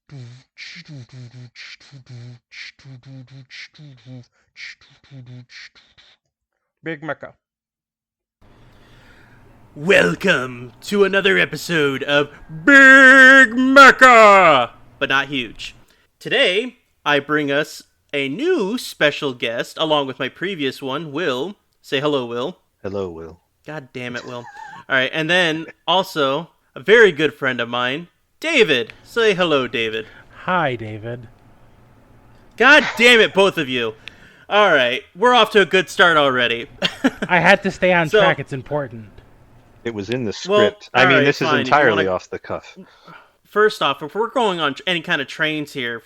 Big Mecha. Welcome to another episode of Big Mecha, but not huge. Today, I bring us a new special guest, along with my previous one, Will. Say hello, Will. Hello, Will. God damn it, Will. All right, and then also a very good friend of mine, David. Say hello, David. Hi, David. God damn it, both of you. All right, we're off to a good start already. I had to stay on track. It's important. It was in the script. Well, this fine. is entirely off the cuff. First off, if we're going on any kind of trains here,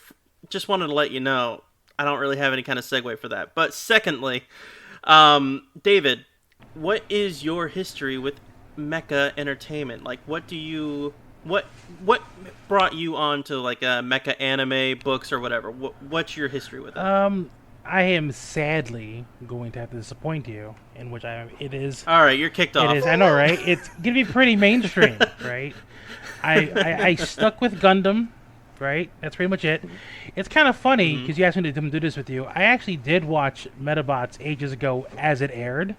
just wanted to let you know, I don't really have any kind of segue for that. But secondly, David, what is your history with mecha entertainment? Like, what brought you on to like mecha anime books or whatever? What's your history with it? I am sadly going to have to disappoint you, in which it is. All right, you're kicked off. It is. I know, right? It's gonna be pretty mainstream, right? I stuck with Gundam, right? That's pretty much it. It's kind of funny because you asked me to do this with you. I actually did watch Medabots ages ago as it aired.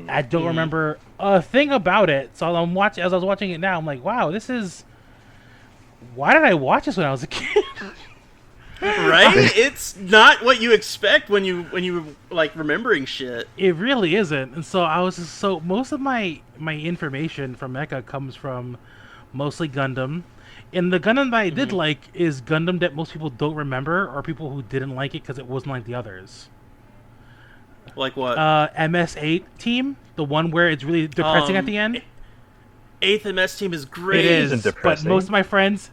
I don't remember a thing about it. So as I was watching it now, I'm like, wow, this is. Why did I watch this when I was a kid? Right? It's not what you expect when you like remembering shit. It really isn't. And so I was so most of my information from Mecha comes from mostly Gundam. And the Gundam that I did like is Gundam that most people don't remember, or people who didn't like it because it wasn't like the others. Like what? MS8 team, the one where it's really depressing at the end. 8th MS team is great. It is, but most of my friends,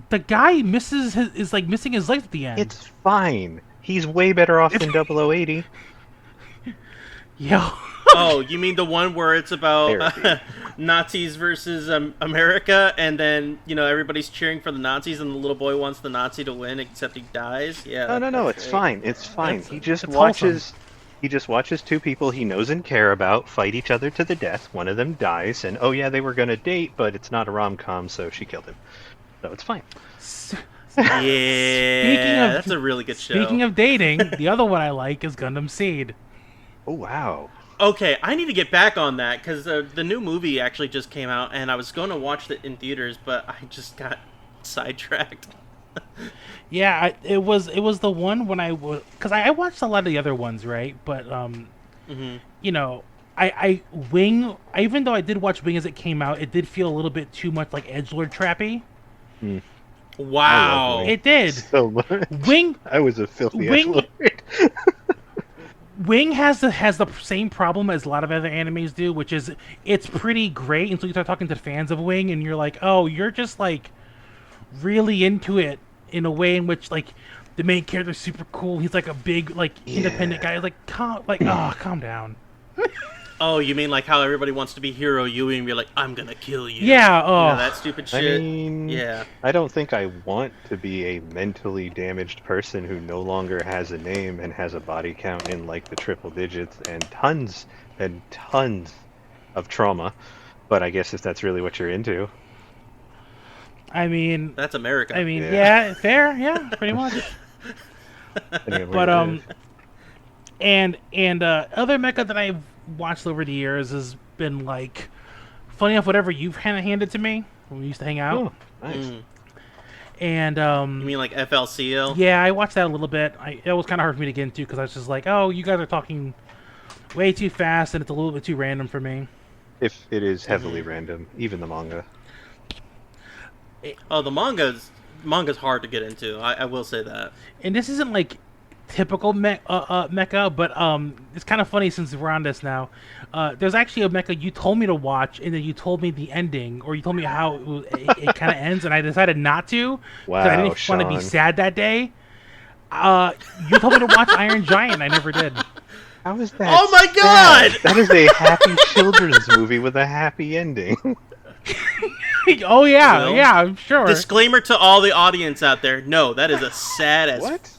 the guy is like missing his legs at the end. It's fine. He's way better off than 0080. Yo. Oh, you mean the one where it's about Nazis versus America, and then everybody's cheering for the Nazis, and the little boy wants the Nazi to win, except he dies. Yeah. No. It's fine. It's fine. He just wholesome. watches two people he knows and care about fight each other to the death. One of them dies, and they were gonna date, but it's not a rom-com, so she killed him. So it's fine. Yeah, that's a really good show. Speaking of dating, the other one I like is Gundam Seed. Oh, wow. Okay, I need to get back on that, because the new movie actually just came out, and I was going to watch it in theaters, but I just got sidetracked. Yeah, it was the one when because I watched a lot of the other ones, right? But Wing. Even though I did watch Wing as it came out, it did feel a little bit too much like edgelord trappy. Wow, it did. So much. Wing. I was a filthy edgelord. Wing has the same problem as a lot of other animes do, which is it's pretty great until you start talking to fans of Wing, and you're like, oh, you're just like really into it in a way in which like the main character's super cool. He's like a big independent guy. Like calm down. Oh, you mean like how everybody wants to be Hero Yui and you're like, I'm gonna kill you. Yeah, oh. That stupid shit. Yeah. I don't think I want to be a mentally damaged person who no longer has a name and has a body count in like the triple digits and tons of trauma. But I guess if that's really what you're into. I mean... That's America. I mean, yeah fair, yeah, pretty much. But, and other mecha that I've watched over the years has been like, funny enough, whatever you've handed to me when we used to hang out. Oh, nice. And you mean like FLCL? Yeah, I watched that a little bit. It was kind of hard for me to get into because I was just like, oh, you guys are talking way too fast and it's a little bit too random for me. If it is heavily random, even the manga. Oh, the manga's hard to get into. I will say that. And this isn't like typical mecha, but it's kind of funny since we're on this now. There's actually a mecha you told me to watch, and then you told me the ending, or you told me how it kind of ends, and I decided not to because I didn't want to be sad that day. You told me to watch Iron Giant. I never did. How is that? Oh my god! That is a happy children's movie with a happy ending. Oh yeah, yeah, I'm sure. Disclaimer to all the audience out there: no, that is a sad as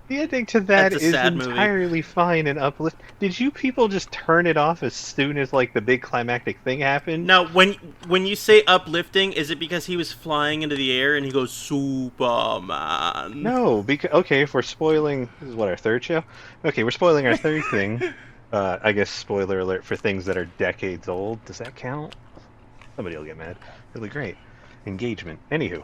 The ending to that That's a is sad movie. entirely fine and uplift. Did you people just turn it off as soon as like the big climactic thing happened? Now, when you say uplifting, is it because he was flying into the air and he goes Superman? No, because okay, if we're spoiling, this is what, our third show. Okay, we're spoiling our third thing. I guess spoiler alert for things that are decades old. Does that count? Somebody will get mad. Really great engagement. Anywho,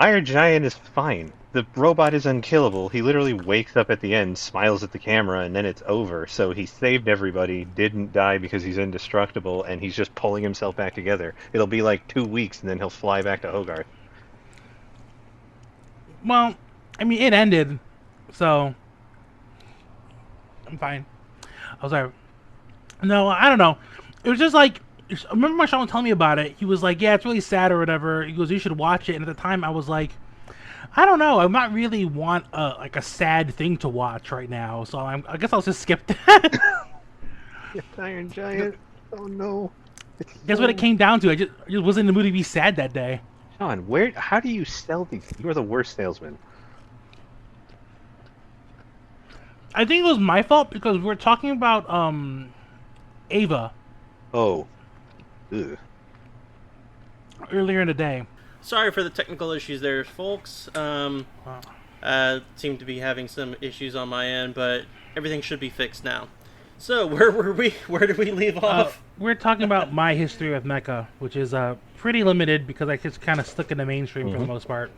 Iron Giant is fine. The robot is unkillable. He literally wakes up at the end, smiles at the camera, and then it's over. So he saved everybody, didn't die because he's indestructible, and he's just pulling himself back together. It'll be like 2 weeks, and then he'll fly back to Hogarth. Well, I mean, it ended, so I'm fine. I was like, no, I don't know. It was just like, I remember Marshawn telling me about it. He was like, yeah, it's really sad or whatever. He goes, you should watch it. And at the time, I was like, I don't know. I might really want like a sad thing to watch right now. So I guess I'll just skip that. Iron Giant. Oh no. That's what it came down to. I just wasn't in the mood to be sad that day. Sean, how do you sell these? You're the worst salesman. I think it was my fault because we were talking about Ava Oh. Ugh. earlier in the day. Sorry for the technical issues there, folks. Seem to be having some issues on my end, but everything should be fixed now. So, where were we? Where did we leave off? We're talking about my history with mecha, which is pretty limited because I just kind of stuck in the mainstream for the most part.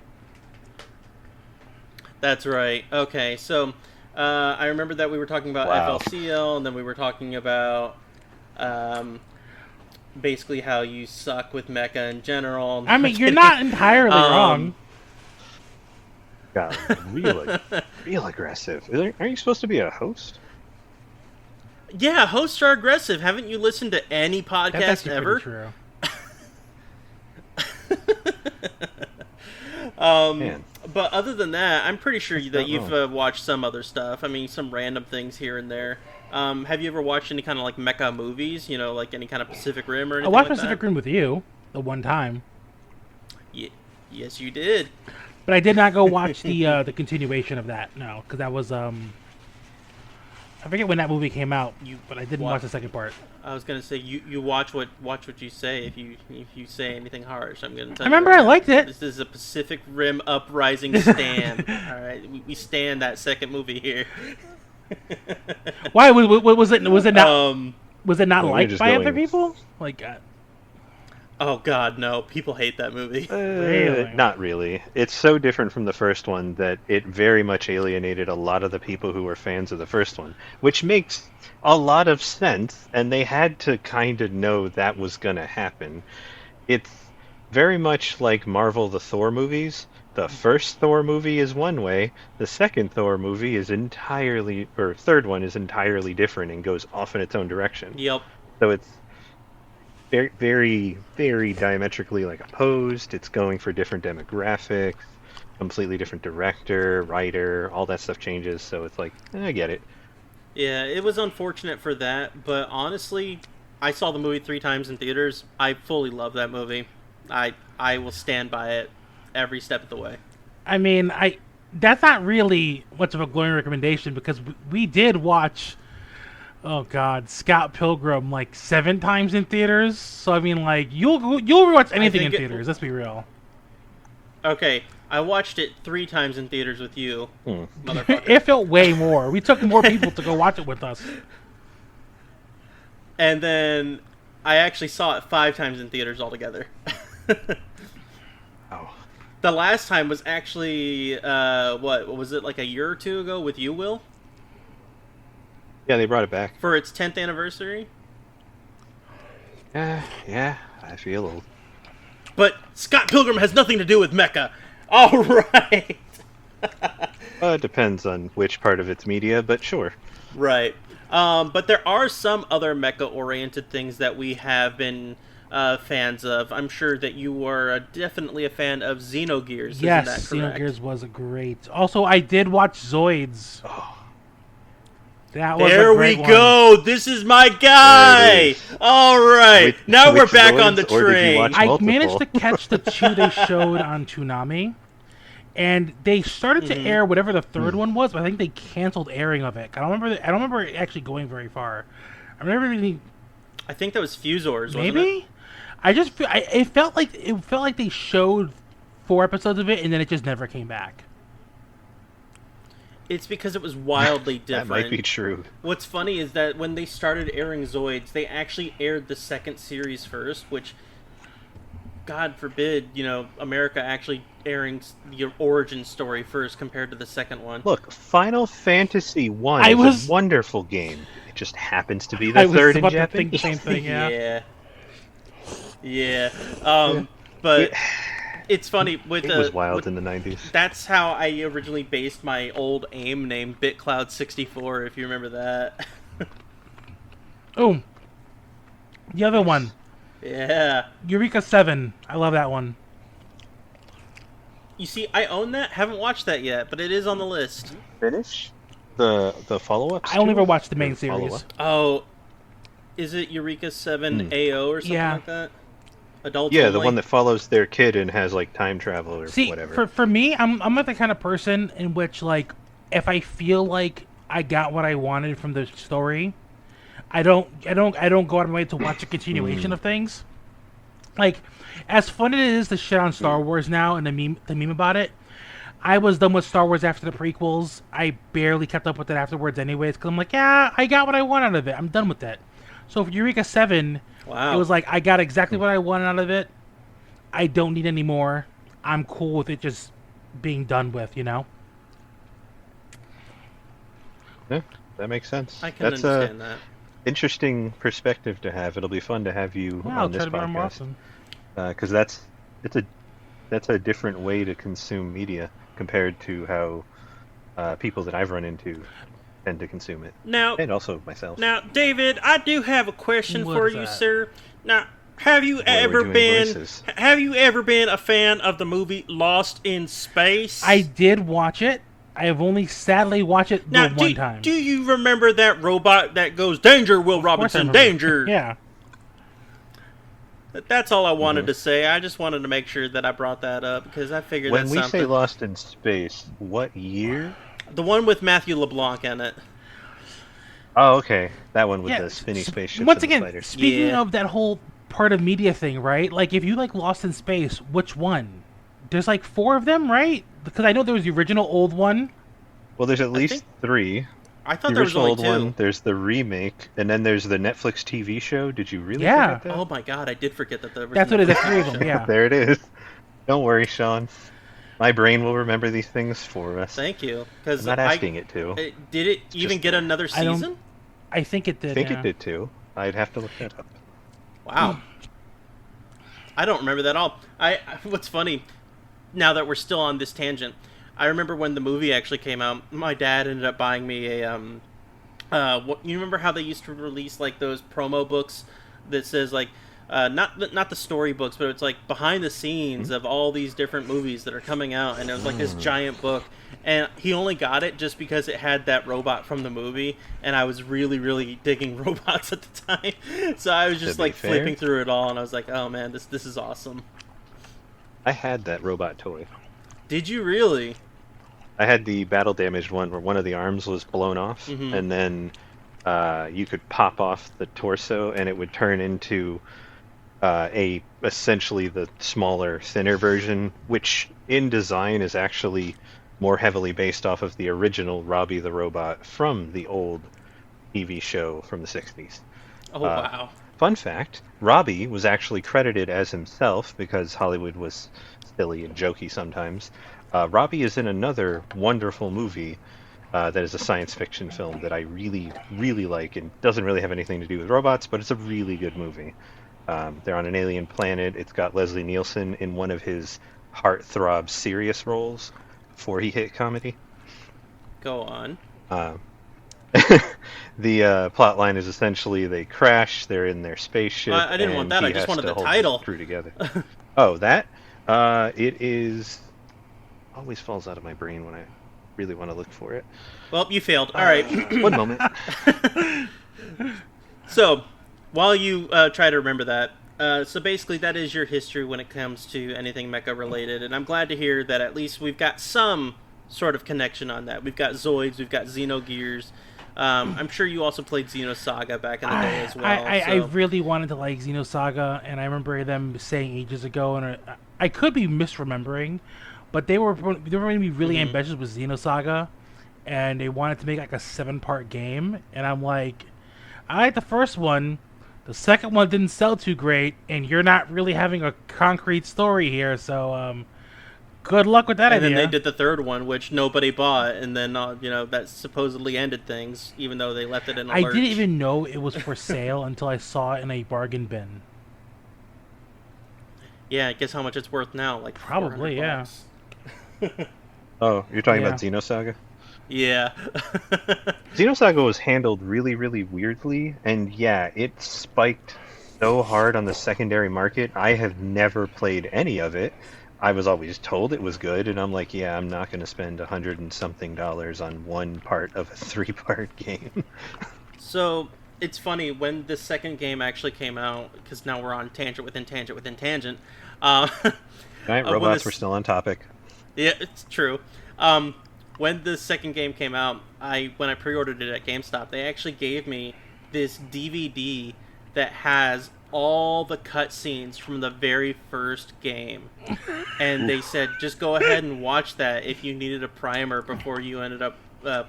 That's right. Okay, so I remember that we were talking about FLCL, and then we were talking about basically how you suck with mecha in general. I mean, you're not entirely wrong. God, real aggressive. Aren't you supposed to be a host? Yeah, hosts are aggressive. Haven't you listened to any podcast That's actually ever? pretty true. Man. But other than that, I'm pretty sure that you've watched some other stuff. I mean, some random things here and there. Have you ever watched any kind of like mecha movies? You know, like any kind of Pacific Rim or anything I watched like Pacific that? Rim with you the one time, Yes, you did. but I did not go watch the continuation of that. No, because that was I forget when that movie came out. But I didn't watch the second part. I was gonna say you watch what you say. If you say anything harsh, I'm gonna tell I you. remember I liked it. This is a Pacific Rim Uprising stand. All right, we stand that second movie here. Why was it? Was it not? Was it not Well, we're liked just by going- other people? Like, Oh God, no! People hate that movie. Really? Not really. It's so different from the first one that it very much alienated a lot of the people who were fans of the first one, which makes a lot of sense, and they had to kind of know that was going to happen. It's very much like Marvel the Thor movies. The first Thor movie is one way, the second Thor movie is third one is entirely different and goes off in its own direction. Yep. So it's very, very, very diametrically like opposed. It's going for different demographics, completely different director, writer, all that stuff changes. So it's like, I get it. Yeah, it was unfortunate for that, but honestly, I saw the movie 3 times in theaters. I fully love that movie. I will stand by it every step of the way. I mean, that's not really much of a glowing recommendation because we did watch. Oh God, Scott Pilgrim like 7 times in theaters. So I mean, like you'll watch anything in theaters. Let's be real. Okay, I watched it 3 times in theaters with you, motherfucker. It felt way more. We took more people to go watch it with us. And then I actually saw it 5 times in theaters altogether. Oh. The last time was actually what was it, like a year or 2 ago with you, Will? Yeah, they brought it back. For its 10th anniversary? Yeah, I feel old. But Scott Pilgrim has nothing to do with mecha. All right. It depends on which part of its media, but sure. Right. But there are some other mecha-oriented things that we have been fans of. I'm sure that you were definitely a fan of Xenogears. Yes, isn't that correct? Xenogears was great. Also, I did watch Zoids. Oh. That was There a great we one. go. This is my guy. All right. Now we're Which back Zoids, on the or did you train. watch I multiple? managed to catch the 2 they showed on Toonami, and they started to air whatever the third one was, but I think they canceled airing of it. I don't remember. I don't remember it actually going very far. I remember thinking, I think that was Fusors, wasn't it? maybe. It felt like they showed 4 episodes of it, and then it just never came back. It's because it was wildly different. That might be true. What's funny is that when they started airing Zoids, they actually aired the second series first, which, God forbid, America actually airing the origin story first compared to the second one. Look, Final Fantasy 1 is a wonderful game. It just happens to be the third in Japanese. I was about to think the same thing, yeah. Yeah. But it's funny. It was wild in the 90s. That's how I originally based my old AIM name, BitCloud64, if you remember that. Oh, the other one. Yeah. Eureka 7. I love that one. You see, I own that. Haven't watched that yet, but it is on the list. Finish the follow-ups? I only ever watched the main series. Oh, is it Eureka 7 AO or something like that? Adults only? The one that follows their kid and has like time travel or whatever. For me, I'm not the kind of person in which, like, if I feel like I got what I wanted from the story, I don't go out of my way to watch a continuation of things. Like, as fun as it is to shit on Star Wars now and the meme about it, I was done with Star Wars after the prequels. I barely kept up with it afterwards anyways, because I'm like, yeah, I got what I want out of it. I'm done with it. So for Eureka 7, it was like, I got exactly what I wanted out of it. I don't need any more. I'm cool with it just being done with, Yeah, that makes sense. I can understand that. Interesting perspective to have. It'll be fun to have you on this podcast. Because that's a different way to consume media compared to how people that I've run into tend to consume it. Now, and also myself. Now, David, I do have a question for you, sir. Now, have you ever been a fan of the movie Lost in Space? I did watch it. I have only sadly watched it one time. Do you remember that robot that goes, "Danger, Will Robinson, danger"? Yeah. That's all I wanted to say. I just wanted to make sure that I brought that up because I figured when we say Lost in Space, what year? The one with Matthew LeBlanc in it. Oh, okay. That one with the spinny spaceships. Once again, speaking of that whole part of media thing, right? Like, if you like Lost in Space, which one? There's like 4 of them, right? Because I know there was the original old one. Well, there's at least 3. I thought there was only 2. One, there's the remake, and then there's the Netflix TV show. Did you really forget that? Oh my god, I did forget that there was That's what it is, 3 of them, yeah. There it is. Don't worry, Sean. My brain will remember these things for us. Thank you. I'm not asking it to. Did it even get another season? I think it did. I think it did too. I'd have to look that up. Wow. I don't remember that at all. What's funny, now that we're still on this tangent, I remember when the movie actually came out, my dad ended up buying me a you remember how they used to release like those promo books that says like not the storybooks, but it's like behind the scenes of all these different movies that are coming out, and it was like this giant book, and he only got it just because it had that robot from the movie, and I was really, really digging robots at the time, so I was just like flipping through it all, and I was like, oh man, this is awesome. I had that robot toy. Did you really? I had the battle damaged one where one of the arms was blown off, and then you could pop off the torso, and it would turn into essentially the smaller, thinner version, which in design is actually more heavily based off of the original Robbie the Robot from the old TV show from the 60s. Oh, wow. Fun fact, Robbie was actually credited as himself because Hollywood was silly and jokey sometimes. Robbie is in another wonderful movie that is a science fiction film that I really, really like, and doesn't really have anything to do with robots, but it's a really good movie. They're on an alien planet. It's got Leslie Nielsen in one of his heartthrob serious roles before he hit comedy. Go on. The plot line is essentially they crash, they're in their spaceship. I didn't want that, I just wanted the title. Crew together. Oh, that? It is... always falls out of my brain when I really want to look for it. Well, you failed. All right. One moment. So, while you try to remember that, So basically, that is your history when it comes to anything mecha related, and I'm glad to hear that at least we've got some sort of connection on that. We've got Zoids, we've got Xenogears. I'm sure you also played Xenosaga back in the day as well. I really wanted to like Xenosaga, and I remember them saying ages ago, and I could be misremembering, but they were going to be really ambitious with Xenosaga, and they wanted to make like a 7-part game, and I'm like, I like the first one. The second one didn't sell too great, and you're not really having a concrete story here, so good luck with that idea. And then they did the third one, which nobody bought, and then that supposedly ended things, even though they left it in a lurch. I didn't even know it was for sale until I saw it in a bargain bin. Yeah, guess how much it's worth now? Like probably, yeah. Oh, you're talking about Xenosaga? Yeah. Xenosaga was handled really, really weirdly, and yeah, it spiked so hard on the secondary market. I have never played any of it. I was always told it was good, and I'm like, yeah, I'm not going to spend $100 and something on one part of a 3-part game. So, it's funny, when the second game actually came out, because now we're on tangent within tangent within tangent. Right, robots were still on topic. Yeah, it's true. When the second game came out, when I pre-ordered it at GameStop, they actually gave me this DVD that has all the cutscenes from the very first game. And they said, just go ahead and watch that if you needed a primer before you ended up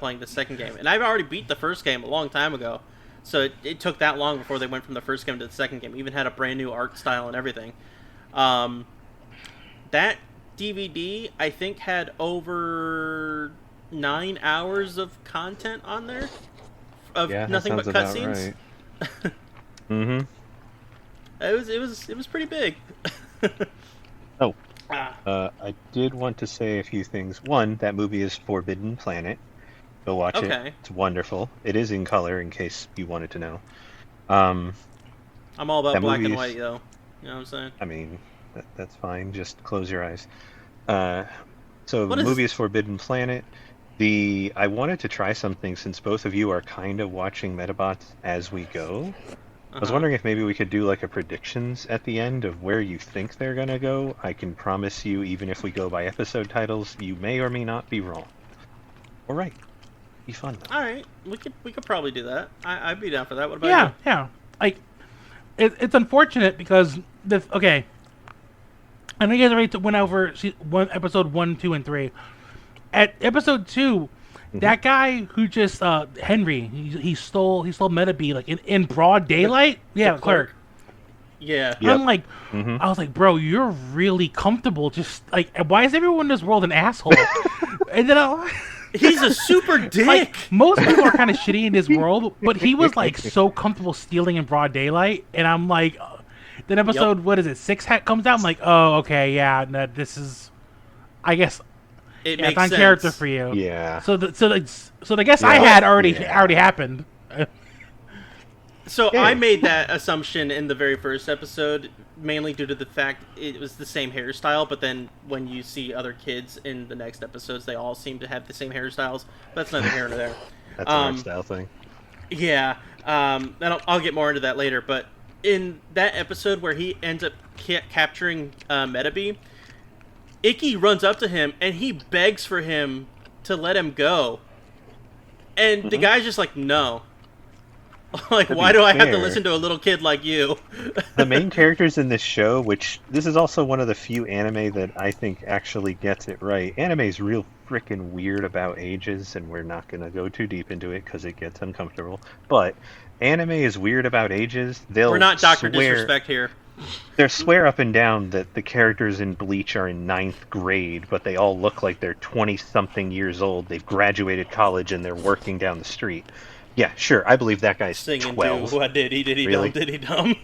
playing the second game. And I've already beat the first game a long time ago, so it took that long before they went from the first game to the second game. Even had a brand new art style and everything. That DVD, I think, had over 9 hours of content on there of nothing but cutscenes. Right. Mm-hmm. It was pretty big. I did want to say a few things. One, that movie is Forbidden Planet. Go watch it. It's wonderful. It is in color, in case you wanted to know. I'm all about black and white, though. You know what I'm saying? I mean, that's fine. Just close your eyes. So the movie is Forbidden Planet. I wanted to try something since both of you are kind of watching Medabots as we go. I was wondering if maybe we could do like a predictions at the end of where you think they're gonna go. I can promise you, even if we go by episode titles, you may or may not be wrong. All right, be fun though. All right, we could probably do that. I'd be down for that. What about you? Yeah. Like, it's unfortunate because I know you guys already went over episode 1, 2, and 3. At episode 2. That guy who just Henry, he stole Metabee like in broad daylight. Yeah, Clerk. Yeah. I'm like, I was like, bro, you're really comfortable. Just like, why is everyone in this world an asshole? And then he's a super dick. Like, most people are kind of shitty in this world, but he was like so comfortable stealing in broad daylight. And I'm like, then episode what is it 6 comes out. I'm like, oh okay, yeah, no, this is, I guess. It makes it's on sense. character for you. Yeah. So the guess I had already happened. So I made that assumption in the very first episode, mainly due to the fact it was the same hairstyle. But then when you see other kids in the next episodes, they all seem to have the same hairstyles. But that's neither here nor there. That's an art style thing. Yeah. And I'll get more into that later. But in that episode where he ends up capturing Metabee, Icky runs up to him and he begs for him to let him go. And the guy's just like, no. Like, why do I have to listen to a little kid like you? The main characters in this show, which this is also one of the few anime that I think actually gets it right. Anime is real freaking weird about ages, and we're not going to go too deep into it because it gets uncomfortable. But anime is weird about ages. We're not Dr. Disrespect here. They swear up and down that the characters in Bleach are in 9th grade, but they all look like they're 20-something years old. They've graduated college and they're working down the street. Yeah, sure, I believe that guy's singing 12. What did he really? Did he dumb?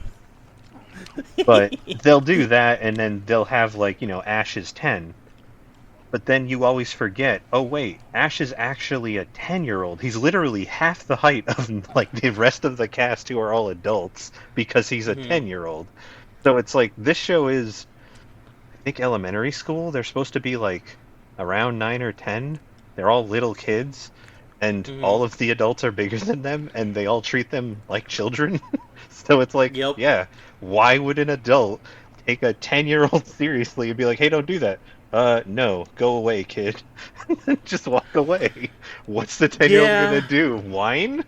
But they'll do that, and then they'll have, like, Ash is 10. But then you always forget, oh wait, Ash is actually a 10-year-old. He's literally half the height of, like, the rest of the cast who are all adults, because he's a 10-year-old. So it's like, this show is, I think, elementary school. They're supposed to be, like, around 9 or 10. They're all little kids. and all of the adults are bigger than them, and they all treat them like children. So it's like, Yep. yeah, why would an adult take a 10-year-old seriously and be like, hey, don't do that? No, go away, kid. Just walk away. What's the 10-year-old gonna do? Whine?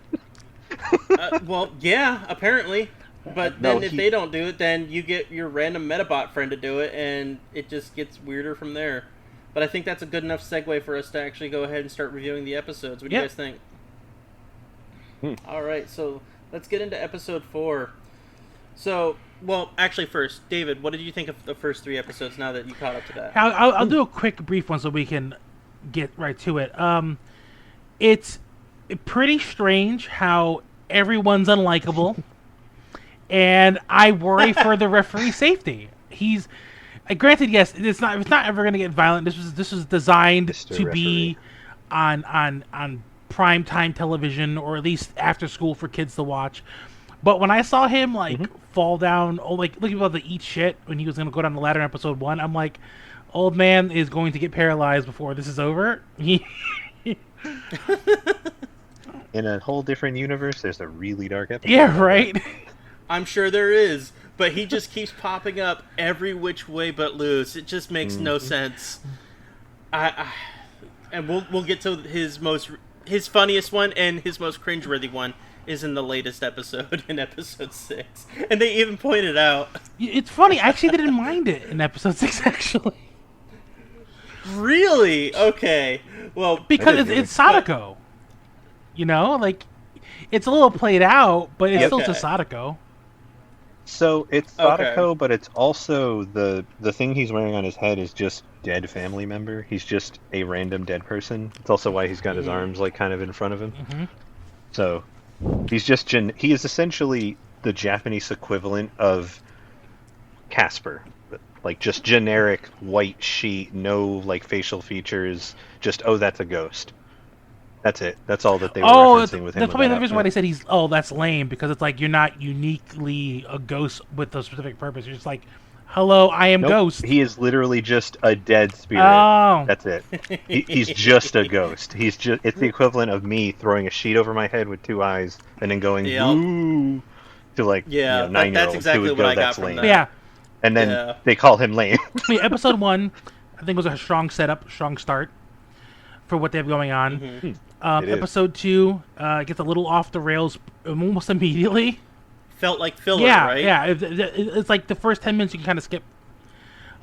Well, yeah, apparently. But then if they don't do it, then you get your random Medabot friend to do it, and it just gets weirder from there. But I think that's a good enough segue for us to actually go ahead and start reviewing the episodes. What do you guys think? All right, so let's get into episode 4. So, well, actually first, David, what did you think of the first 3 episodes now that you caught up to that? I'll do a quick, brief one so we can get right to it. It's pretty strange how everyone's unlikable, and I worry for the referee's safety. He's granted, yes, it's not ever going to get violent. This was designed to be on prime time television, or at least after school for kids to watch. But when I saw him fall down, looking about to eat shit when he was going to go down the ladder in episode 1, I'm like, old man is going to get paralyzed before this is over. In a whole different universe, there's a really dark episode. Yeah, right. I'm sure there is, but he just keeps popping up every which way but loose. It just makes no sense. And we'll get to his funniest one and his most cringeworthy one is in the latest episode, in episode 6, and they even pointed out. It's funny. I actually didn't mind it in episode 6. Actually, really? Okay. Well, because it's Sadako. You know, like, it's a little played out, but it's still just Sadako. So it's Sadako, but it's also the thing he's wearing on his head is just dead family member. He's just a random dead person. It's also why he's got his arms like kind of in front of him. So he's just he is essentially the Japanese equivalent of Casper. Like, just generic white sheet, no like facial features, just that's a ghost. That's it. That's all that they were referencing with him. That's probably the reason why they said that's lame, because it's like you're not uniquely a ghost with a specific purpose. You're just like, hello, I am Ghost. He is literally just a dead spirit. Oh. That's it. He's just a ghost. It's the equivalent of me throwing a sheet over my head with 2 eyes and then going boo to 9-year-olds. That's exactly who would what go, I got that's from lame. that. Yeah. And then they call him lame. Episode 1, I think, was a strong setup, strong start for what they have going on. Episode 2 gets a little off the rails almost immediately. Felt like filler, right? Yeah, it's like the first 10 minutes you can kind of skip.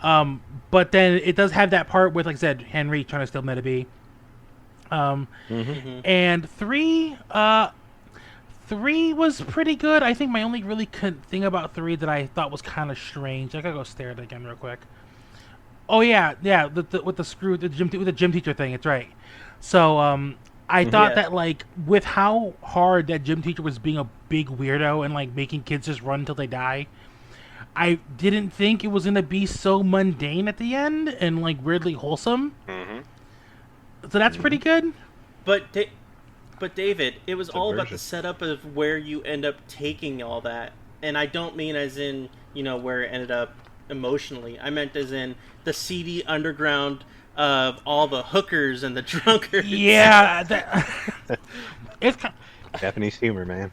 But then it does have that part with, like I said, Henry trying to steal Medabots. And 3 was pretty good. I think my only really thing about 3 that I thought was kind of strange. I gotta go stare at it again real quick. Oh yeah, with the gym teacher thing. It's right. So I thought that, like, with how hard that gym teacher was being a big weirdo and like making kids just run until they die, I didn't think it was gonna be so mundane at the end and like weirdly wholesome. So that's pretty good. But David, it was all about the setup of where you end up taking all that, and I don't mean as in where it ended up emotionally. I meant as in the seedy underground of all the hookers and the drunkards. Yeah, it's Japanese humor, man.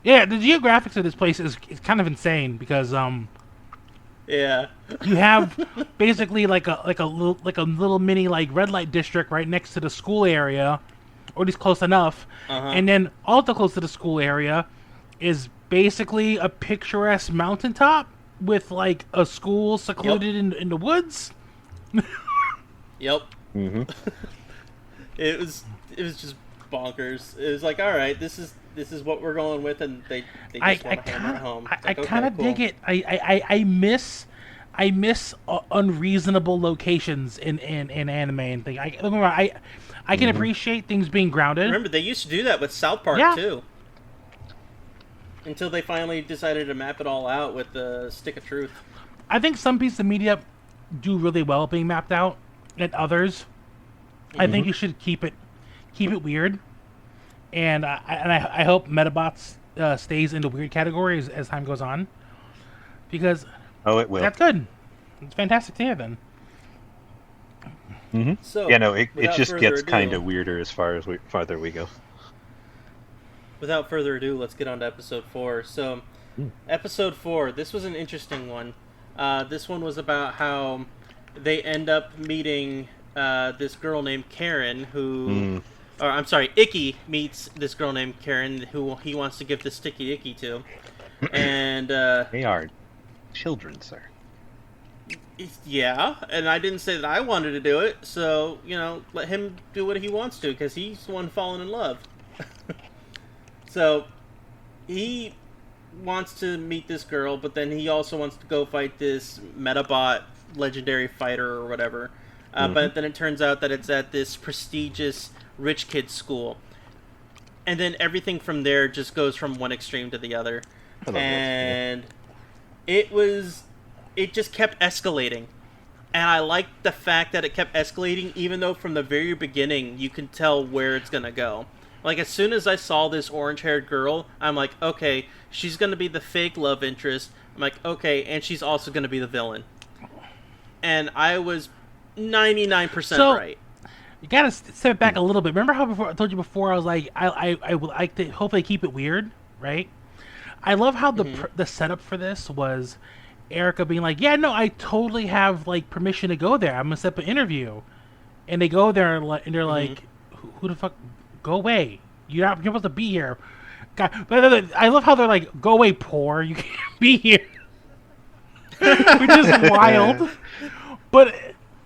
Yeah, the geographics of this place is kind of insane because you have basically like a little mini like red light district right next to the school area, or at least close enough, and then also close to the school area is basically a picturesque mountaintop with like a school secluded in the woods. Yep. It was just bonkers. It was like, all right, this is what we're going with, and they just want to hammer it home. I kind of dig it. I miss unreasonable locations in anime and things. I can appreciate things being grounded. Remember, they used to do that with South Park too. Until they finally decided to map it all out with the Stick of Truth. I think some pieces of media do really well being mapped out, and others, I think you should keep it weird. And I hope Medabots stays in the weird category as time goes on, because it will. That's good. It's fantastic to hear then. So, Yeah, no, it without just further gets ado- kind of weirder as far as farther we go. Without further ado, let's get on to episode 4. So, episode 4, this was an interesting one. This one was about how they end up meeting this girl named Karen, who... Or, I'm sorry, Icky meets this girl named Karen, who he wants to give the sticky icky to. And, They are children, sir. yeah, and I didn't say that I wanted to do it, so, let him do what he wants to, because he's the one falling in love. So, he wants to meet this girl, but then he also wants to go fight this Medabot legendary fighter or whatever. But then it turns out that it's at this prestigious rich kid school. And then everything from there just goes from one extreme to the other. And it just kept escalating. And I liked the fact that it kept escalating, even though from the very beginning you can tell where it's going to go. Like, as soon as I saw this orange-haired girl, I'm like, okay, she's going to be the fake love interest. I'm like, okay, and she's also going to be the villain. And I was 99% right. You gotta step back a little bit. Remember how I told you before, I was like, I would like to hopefully keep it weird, right? I love how the setup for this was Erica being like, yeah, no, I totally have, like, permission to go there. I'm gonna set up an interview. And they go there, and they're like, who the fuck? Go away. You're supposed to be here. God, but I love how they're like, go away, poor. You can't be here. Which is wild. But...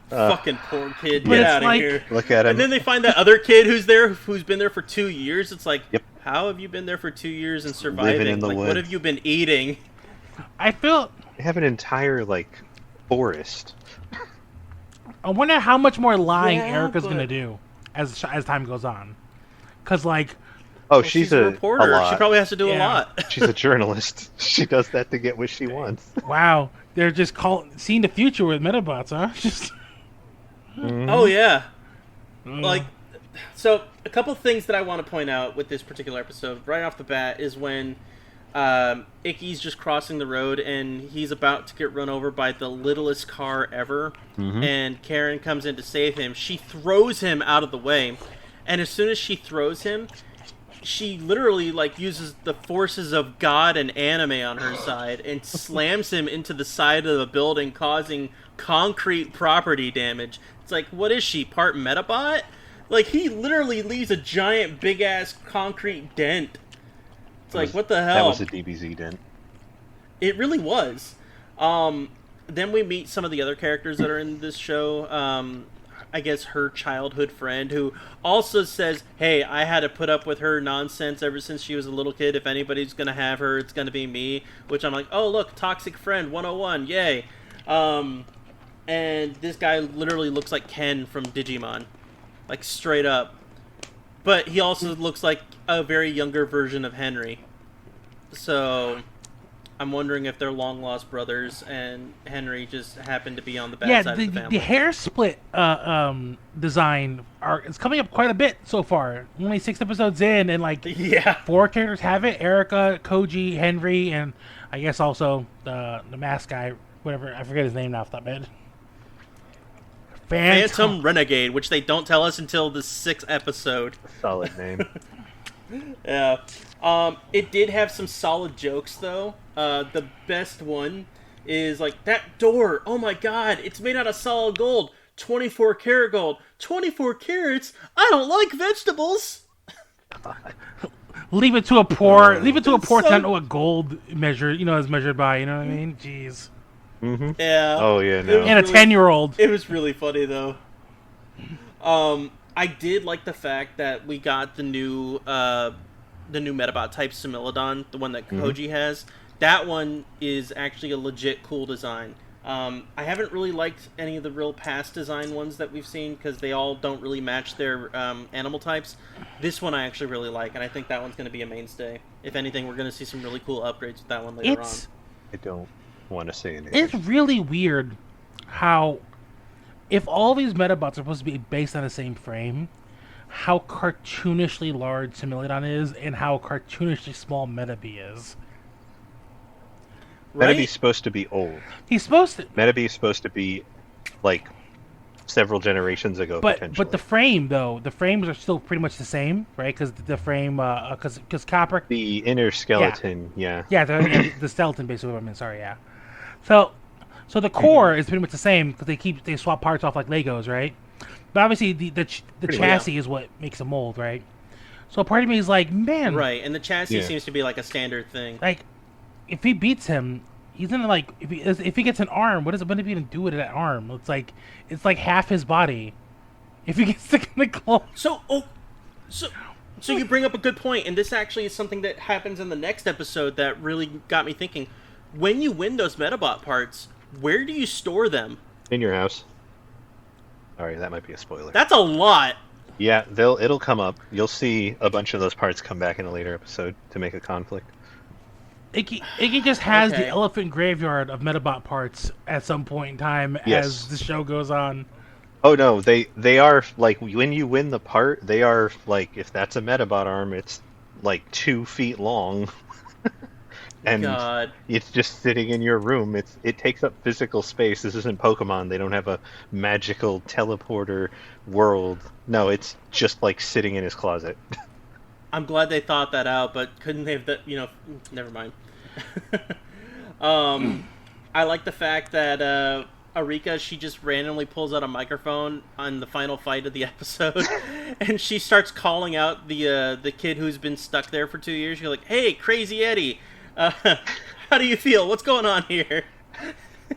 fucking poor kid, but get out of like, here. Look at him. And then they find that other kid who's been there for 2 years. It's like, how have you been there for 2 years and surviving? Living in the like, woods. what have you been eating? I feel... They have an entire, like, forest. I wonder how much more lying Yeah, Erica's but- gonna do as time goes on. Because, like... Oh, Well, she's a a reporter. lot. She probably has to do a Yeah. lot. She's a journalist. She does that to get what she wants. Wow, they're just seeing the future with Medabots, huh? Just Oh, yeah. Like, so, a couple of things that I want to point out with this particular episode, right off the bat, is when Icky's just crossing the road, and he's about to get run over by the littlest car ever, and Karen comes in to save him. She throws him out of the way, and as soon as she throws him, she literally, like, uses the forces of God and anime on her side and slams him into the side of the building, causing concrete property damage. It's like, what is she, part Medabot? Like, he literally leaves a giant, big-ass concrete dent. It's like, what the hell? That was a DBZ dent. It really was. Then we meet some of the other characters that are in this show. I guess her childhood friend, who also says, hey, I had to put up with her nonsense ever since she was a little kid. If anybody's going to have her, it's going to be me. Which I'm like, oh, look, toxic friend 101, yay. And this guy literally looks like Ken from Digimon. Like, straight up. But he also looks like a very younger version of Henry. So, I'm wondering if they're long-lost brothers, and Henry just happened to be on the bad side of the family. the hair split design is coming up quite a bit so far. Only 6 episodes in, and like 4 characters have it: Erica, Koji, Henry, and I guess also the mask guy, whatever, I forget his name now off the top of my head. Phantom Renegade, which they don't tell us until the 6th episode. Solid name. Yeah. It did have some solid jokes, though. The best one is, like, that door, oh my god, it's made out of solid gold. 24 karat gold. 24 carats? I don't like vegetables! Leave it to a poor to so- not know what gold is measured by, you know what I mean? Jeez. Yeah. Oh, yeah, It no. was And a really- 10-year-old. It was really funny, though. I did like the fact that we got the new Medabot type Similodon, the one that Koji has. That one is actually a legit cool design. I haven't really liked any of the real past design ones that we've seen because they all don't really match their animal types. This one I actually really like, and I think that one's going to be a mainstay. If anything, we're going to see some really cool upgrades with that one later on. I don't want to say anything. It's really weird how, if all these Medabots are supposed to be based on the same frame, how cartoonishly large Similodon is and how cartoonishly small Medabi is. Right? Medabi's supposed to be old. He's supposed to... Medabi is supposed to be, like, several generations ago, potentially. But the frame though, the frames are still pretty much the same, right? Because the frame, because copper. The inner skeleton, yeah. Yeah, the skeleton basically. What I mean, sorry, yeah. So the core is pretty much the same because they swap parts off like Legos, right? But obviously the chassis is what makes a mold, right? So part of me is like, man, right, and the chassis seems to be like a standard thing. Like, if he beats him, he's gonna like if he gets an arm, what is he gonna do with that arm? It's like half his body. If he gets to the claw. So you bring up a good point, and this actually is something that happens in the next episode that really got me thinking. When you win those Medabot parts, where do you store them? In your house. Alright, that might be a spoiler. That's a lot. Yeah, it'll come up. You'll see a bunch of those parts come back in a later episode to make a conflict. Iggy just has the elephant graveyard of Medabot parts at some point in time as the show goes on. Oh no, they are like when you win the part, they are like if that's a Medabot arm, it's like 2 feet long. And God. It's just sitting in your room. It takes up physical space. This isn't Pokemon. They don't have a magical teleporter world. No, it's just like sitting in his closet. I'm glad they thought that out, but couldn't they have, never mind. I like the fact that Arika, she just randomly pulls out a microphone on the final fight of the episode, and she starts calling out the kid who's been stuck there for 2 years. You're like, "Hey, Crazy Eddie, how do you feel? What's going on here?"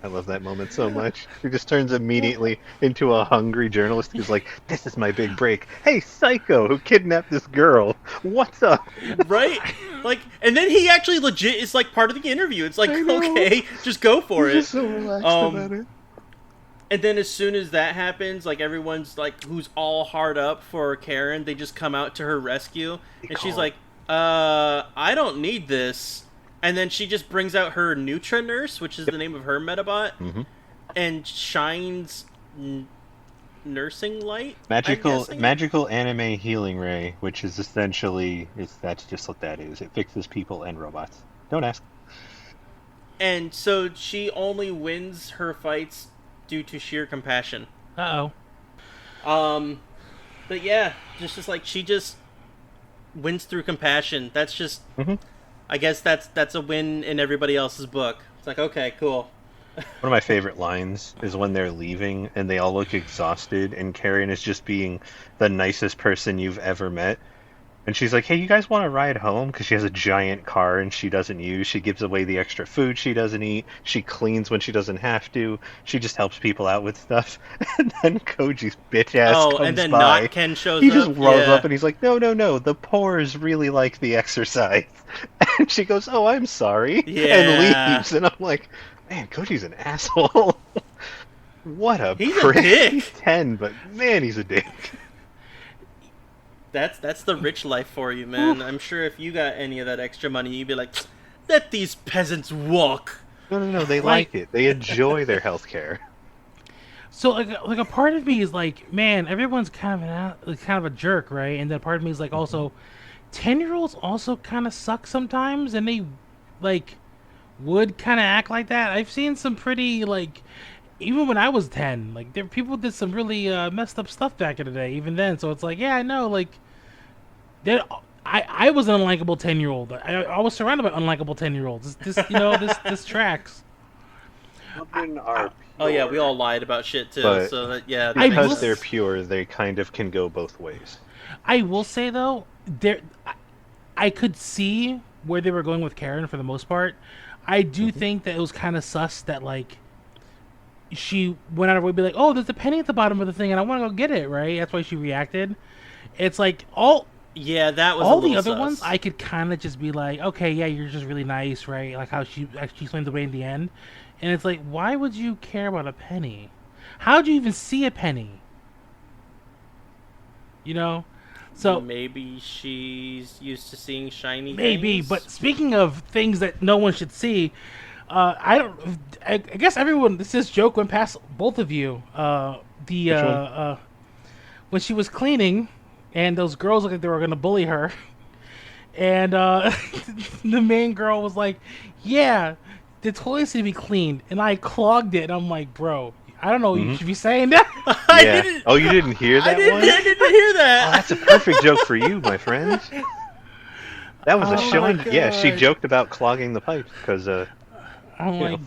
I love that moment so much. He just turns immediately into a hungry journalist who's like, "This is my big break. Hey, psycho who kidnapped this girl. What's up?" Right? Like, and then he actually legit is like part of the interview. It's like, okay, just go for it. He's just so relaxed about it. And then as soon as that happens, like everyone's like, who's all hard up for Karen, they just come out to her rescue, and she's like, I don't need this. And then she just brings out her Nutra Nurse, which is the name of her Medabot, and shines nursing light. Magical anime healing ray, which is essentially that's just what that is. It fixes people and robots. Don't ask. And so she only wins her fights due to sheer compassion. Uh-oh. But yeah, just like she just wins through compassion. That's just. I guess that's a win in everybody else's book. It's like, okay, cool. One of my favorite lines is when they're leaving and they all look exhausted and Karen is just being the nicest person you've ever met. And she's like, "Hey, you guys want to ride home?" Because she has a giant car and she doesn't use. She gives away the extra food she doesn't eat. She cleans when she doesn't have to. She just helps people out with stuff. And then Koji's bitch ass comes and then by. Not Ken shows he up. He just rolls up and he's like, no, the pores really like the exercise. And she goes, "Oh, I'm sorry." Yeah. And leaves. And I'm like, man, Koji's an asshole. What a He's prick. a dick. He's 10, but man, he's a dick. That's the rich life for you, man. I'm sure if you got any of that extra money, you'd be like, let these peasants walk. No, they like it. They enjoy their healthcare. So like a part of me is like, man, everyone's kind of a jerk, right? And then part of me is like, also, 10-year-olds also kind of suck sometimes, and they like would kind of act like that. I've seen some pretty like. Even when I was 10, like people did some really messed up stuff back in the day. Even then, so it's like, yeah, I know. Like, I was an unlikable 10-year-old. I was surrounded by unlikable 10-year-olds. This tracks. Oh yeah, we all lied about shit too. But so that, yeah, because they're pure, they kind of can go both ways. I will say though, I could see where they were going with Karen for the most part. I do think that it was kind of sus that like. She went out of her way to be like, "Oh, there's a penny at the bottom of the thing, and I want to go get it." Right? That's why she reacted. It's like that was all the other sus. ones. I could kind of just be like, "Okay, yeah, you're just really nice, right?" Like how she actually explained the way in the end, and it's like, why would you care about a penny? How'd you even see a penny? You know. So maybe she's used to seeing shiny. Maybe, things. But speaking of things that no one should see. I guess everyone. This joke went past both of you. When she was cleaning, and those girls looked like they were gonna bully her, and the main girl was like, "Yeah, the toilets need to be cleaned," and I clogged it. And I'm like, "Bro, I don't know. You should be saying that. I Yeah. didn't. Oh, you didn't hear that one? I didn't hear Oh, that. that's a perfect joke for you, my friend. That was a Oh Sean. my Yeah, she God. joked about clogging the pipes because I'm You like, know.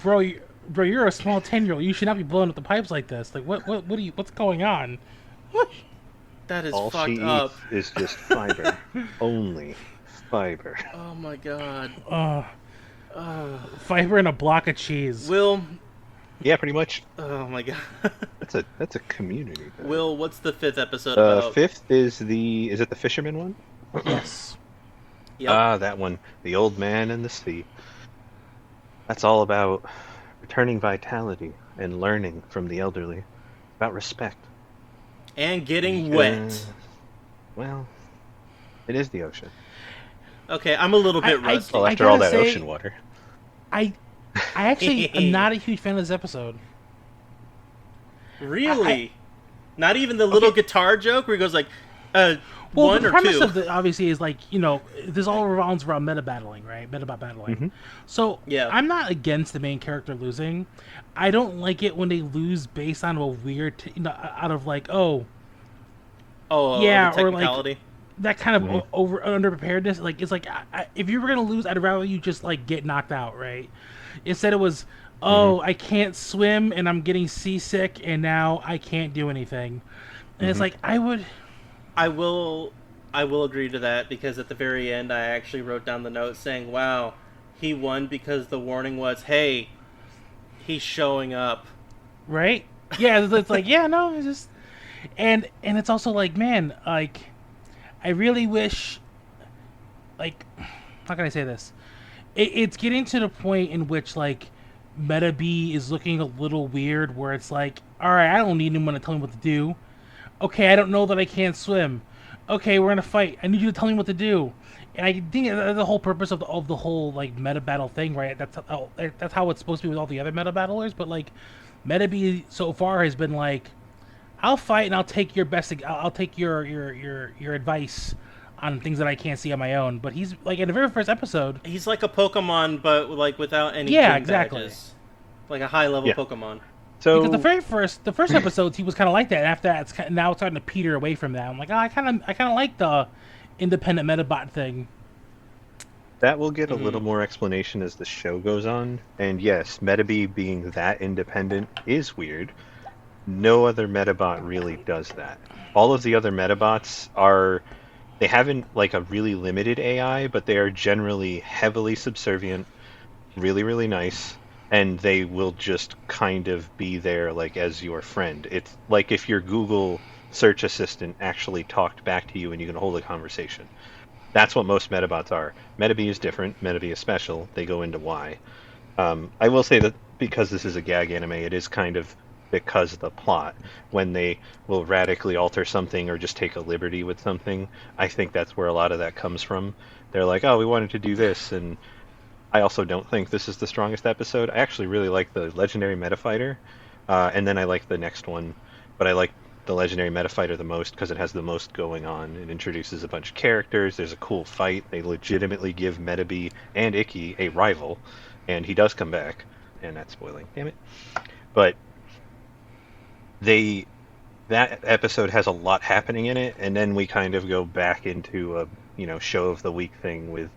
bro, you're a small 10-year-old. You should not be blowing up the pipes like this. Like, what's going on? That is all she fucked up. eats is just fiber. Only fiber. Oh my god. Fiber and a block of cheese. Will. Yeah, pretty much. Oh my god. That's a community. Though. Will, what's the 5th episode about? Fifth is it the fisherman one? Yes. Yep. Ah, that one. The old man and the sea. That's all about returning vitality and learning from the elderly. About respect. And getting wet. Well, it is the ocean. Okay, I'm a little bit rusty. Well, I after all gotta that say- ocean water. I actually am not a huge fan of this episode. Really? Not even the little guitar joke where he goes like, Well, one the or premise two. of it obviously is like, this all revolves around meta battling, right? Metabot battling. So Yeah. I'm not against the main character losing. I don't like it when they lose based on a weird, out of like, Oh, yeah, the or, like, technicality. that kind of underpreparedness. Like, it's like, if you were gonna lose, I'd rather you just like get knocked out, right? Instead, it was, I can't swim and I'm getting seasick and now I can't do anything. And it's like, I will agree to that because at the very end I actually wrote down the note saying, wow, he won because the warning was, hey, he's showing up. right? Yeah, it's like, yeah, no, it's just, and it's also like, man, like, I really wish, like, how can I say this? It's getting to the point in which, like, Meta B is looking a little weird, where it's like, all right, I don't need anyone to tell me what to do. Okay, I don't know that I can't swim. Okay, we're gonna fight. I need you to tell me what to do. And I think that's the whole purpose of the whole like meta battle thing, right? That's how it's supposed to be with all the other meta battlers. But like, Meta B so far has been like, I'll fight and I'll take your best. I'll take your advice on things that I can't see on my own. But he's like in the very first episode. He's like a Pokemon, but like without any Yeah, gym exactly. badges. Like a high level Yeah. Pokemon. So Because the first episodes he was kind of like that, and after that now it's starting to peter away from that. I'm like, I kind of like the independent Metabot thing. that will get a little more explanation as the show goes on. And yes, Metabee being that independent is weird. No other Metabot really does that. All of the other Metabots they haven't like a really limited AI, but they are generally heavily subservient, really, really nice, and they will just kind of be there like as your friend. It's like if your Google search assistant actually talked back to you and you can hold a conversation. That's what most Metabots are. Metabee is different. Metabee is special. They go into why. I will say that because this is a gag anime, it is kind of because of the plot. When they will radically alter something or just take a liberty with something, I think that's where a lot of that comes from. They're like, oh, we wanted to do this, and I also don't think this is the strongest episode. I actually really like the Legendary Metafighter, and then I like the next one, but I like the Legendary Metafighter the most because it has the most going on. It introduces a bunch of characters, there's a cool fight, they legitimately give Metabee and Icky a rival, and he does come back, and that's spoiling, damn it. But that episode has a lot happening in it, and then we kind of go back into a show of the week thing with,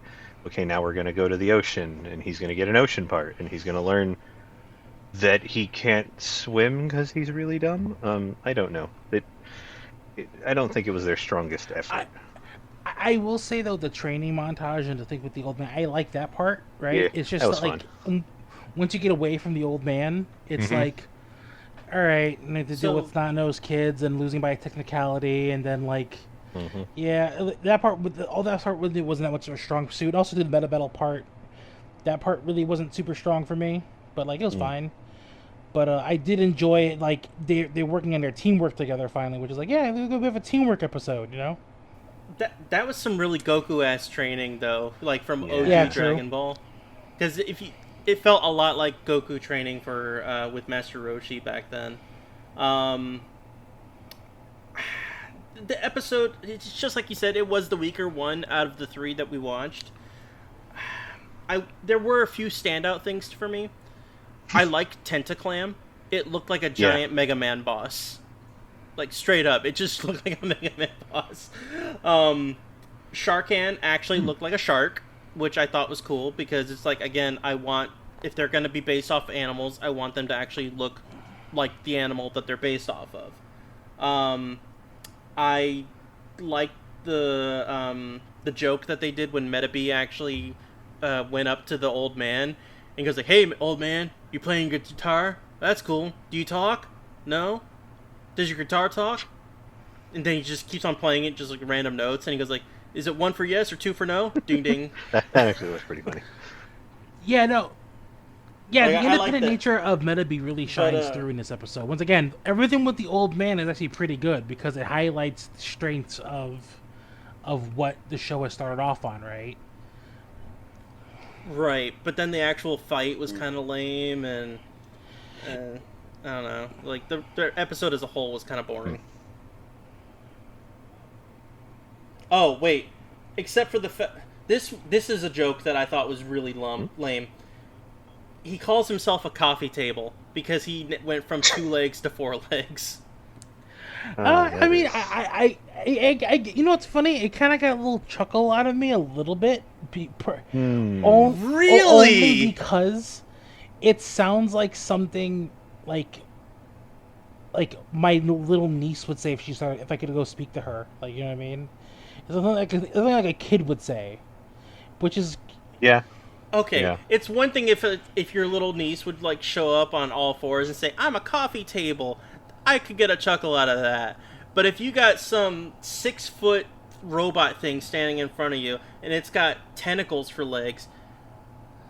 okay, now we're going to go to the ocean, and he's going to get an ocean part, and he's going to learn that he can't swim because he's really dumb. I don't know. I don't think it was their strongest effort. I will say though, the training montage and the thing with the old man, I like that part. Right? Yeah, it's just that was like once you get away from the old man, it's like, all right, and they have to deal with snot-nosed kids and losing by technicality, and then like, yeah, that part with all that part really wasn't that much of a strong pursuit. Also, the meta battle part, that part really wasn't super strong for me, but like it was fine. But I did enjoy it. Like they're working on their teamwork together finally, which is like, yeah, we have a teamwork episode, That was some really Goku-ass training though, like from OG Yeah, true. Dragon Ball. Because it felt a lot like Goku training for with Master Roshi back then. The episode, it's just like you said, it was the weaker one out of the 3 that we watched. There were a few standout things for me. I liked Tentaclam. it looked like a giant Mega Man boss. Like, straight up, it just looked like a Mega Man boss. Sharkan actually looked like a shark, which I thought was cool, because it's like, again, if they're going to be based off animals, I want them to actually look like the animal that they're based off of. I like the joke that they did when Medabi actually went up to the old man and goes like, "Hey, old man, you playing guitar? That's cool. Do you talk? No? Does your guitar talk?" And then he just keeps on playing it, just like random notes, and he goes like, "Is it 1 for yes or 2 for no?" Ding ding. That actually was pretty funny. Yeah, no. Yeah, Like, the independent nature of Medabi really shines through in this episode. Once again, everything with the old man is actually pretty good because it highlights the strengths of what the show has started off on, right? Right, but then the actual fight was kind of lame, and I don't know. Like, the episode as a whole was kind of boring. Oh, wait. Except for this is a joke that I thought was really lame. He calls himself a coffee table because he went from 2 legs to 4 legs. I mean, I you know what's funny? It kind of got a little chuckle out of me a little bit. Really? Only because it sounds like something like my little niece would say if I could go speak to her. Like, you know what I mean? It's something like a kid would say, which is Okay, yeah. It's one thing if your little niece would like show up on all fours and say, "I'm a coffee table." I could get a chuckle out of that. But if you got some 6-foot robot thing standing in front of you and it's got tentacles for legs,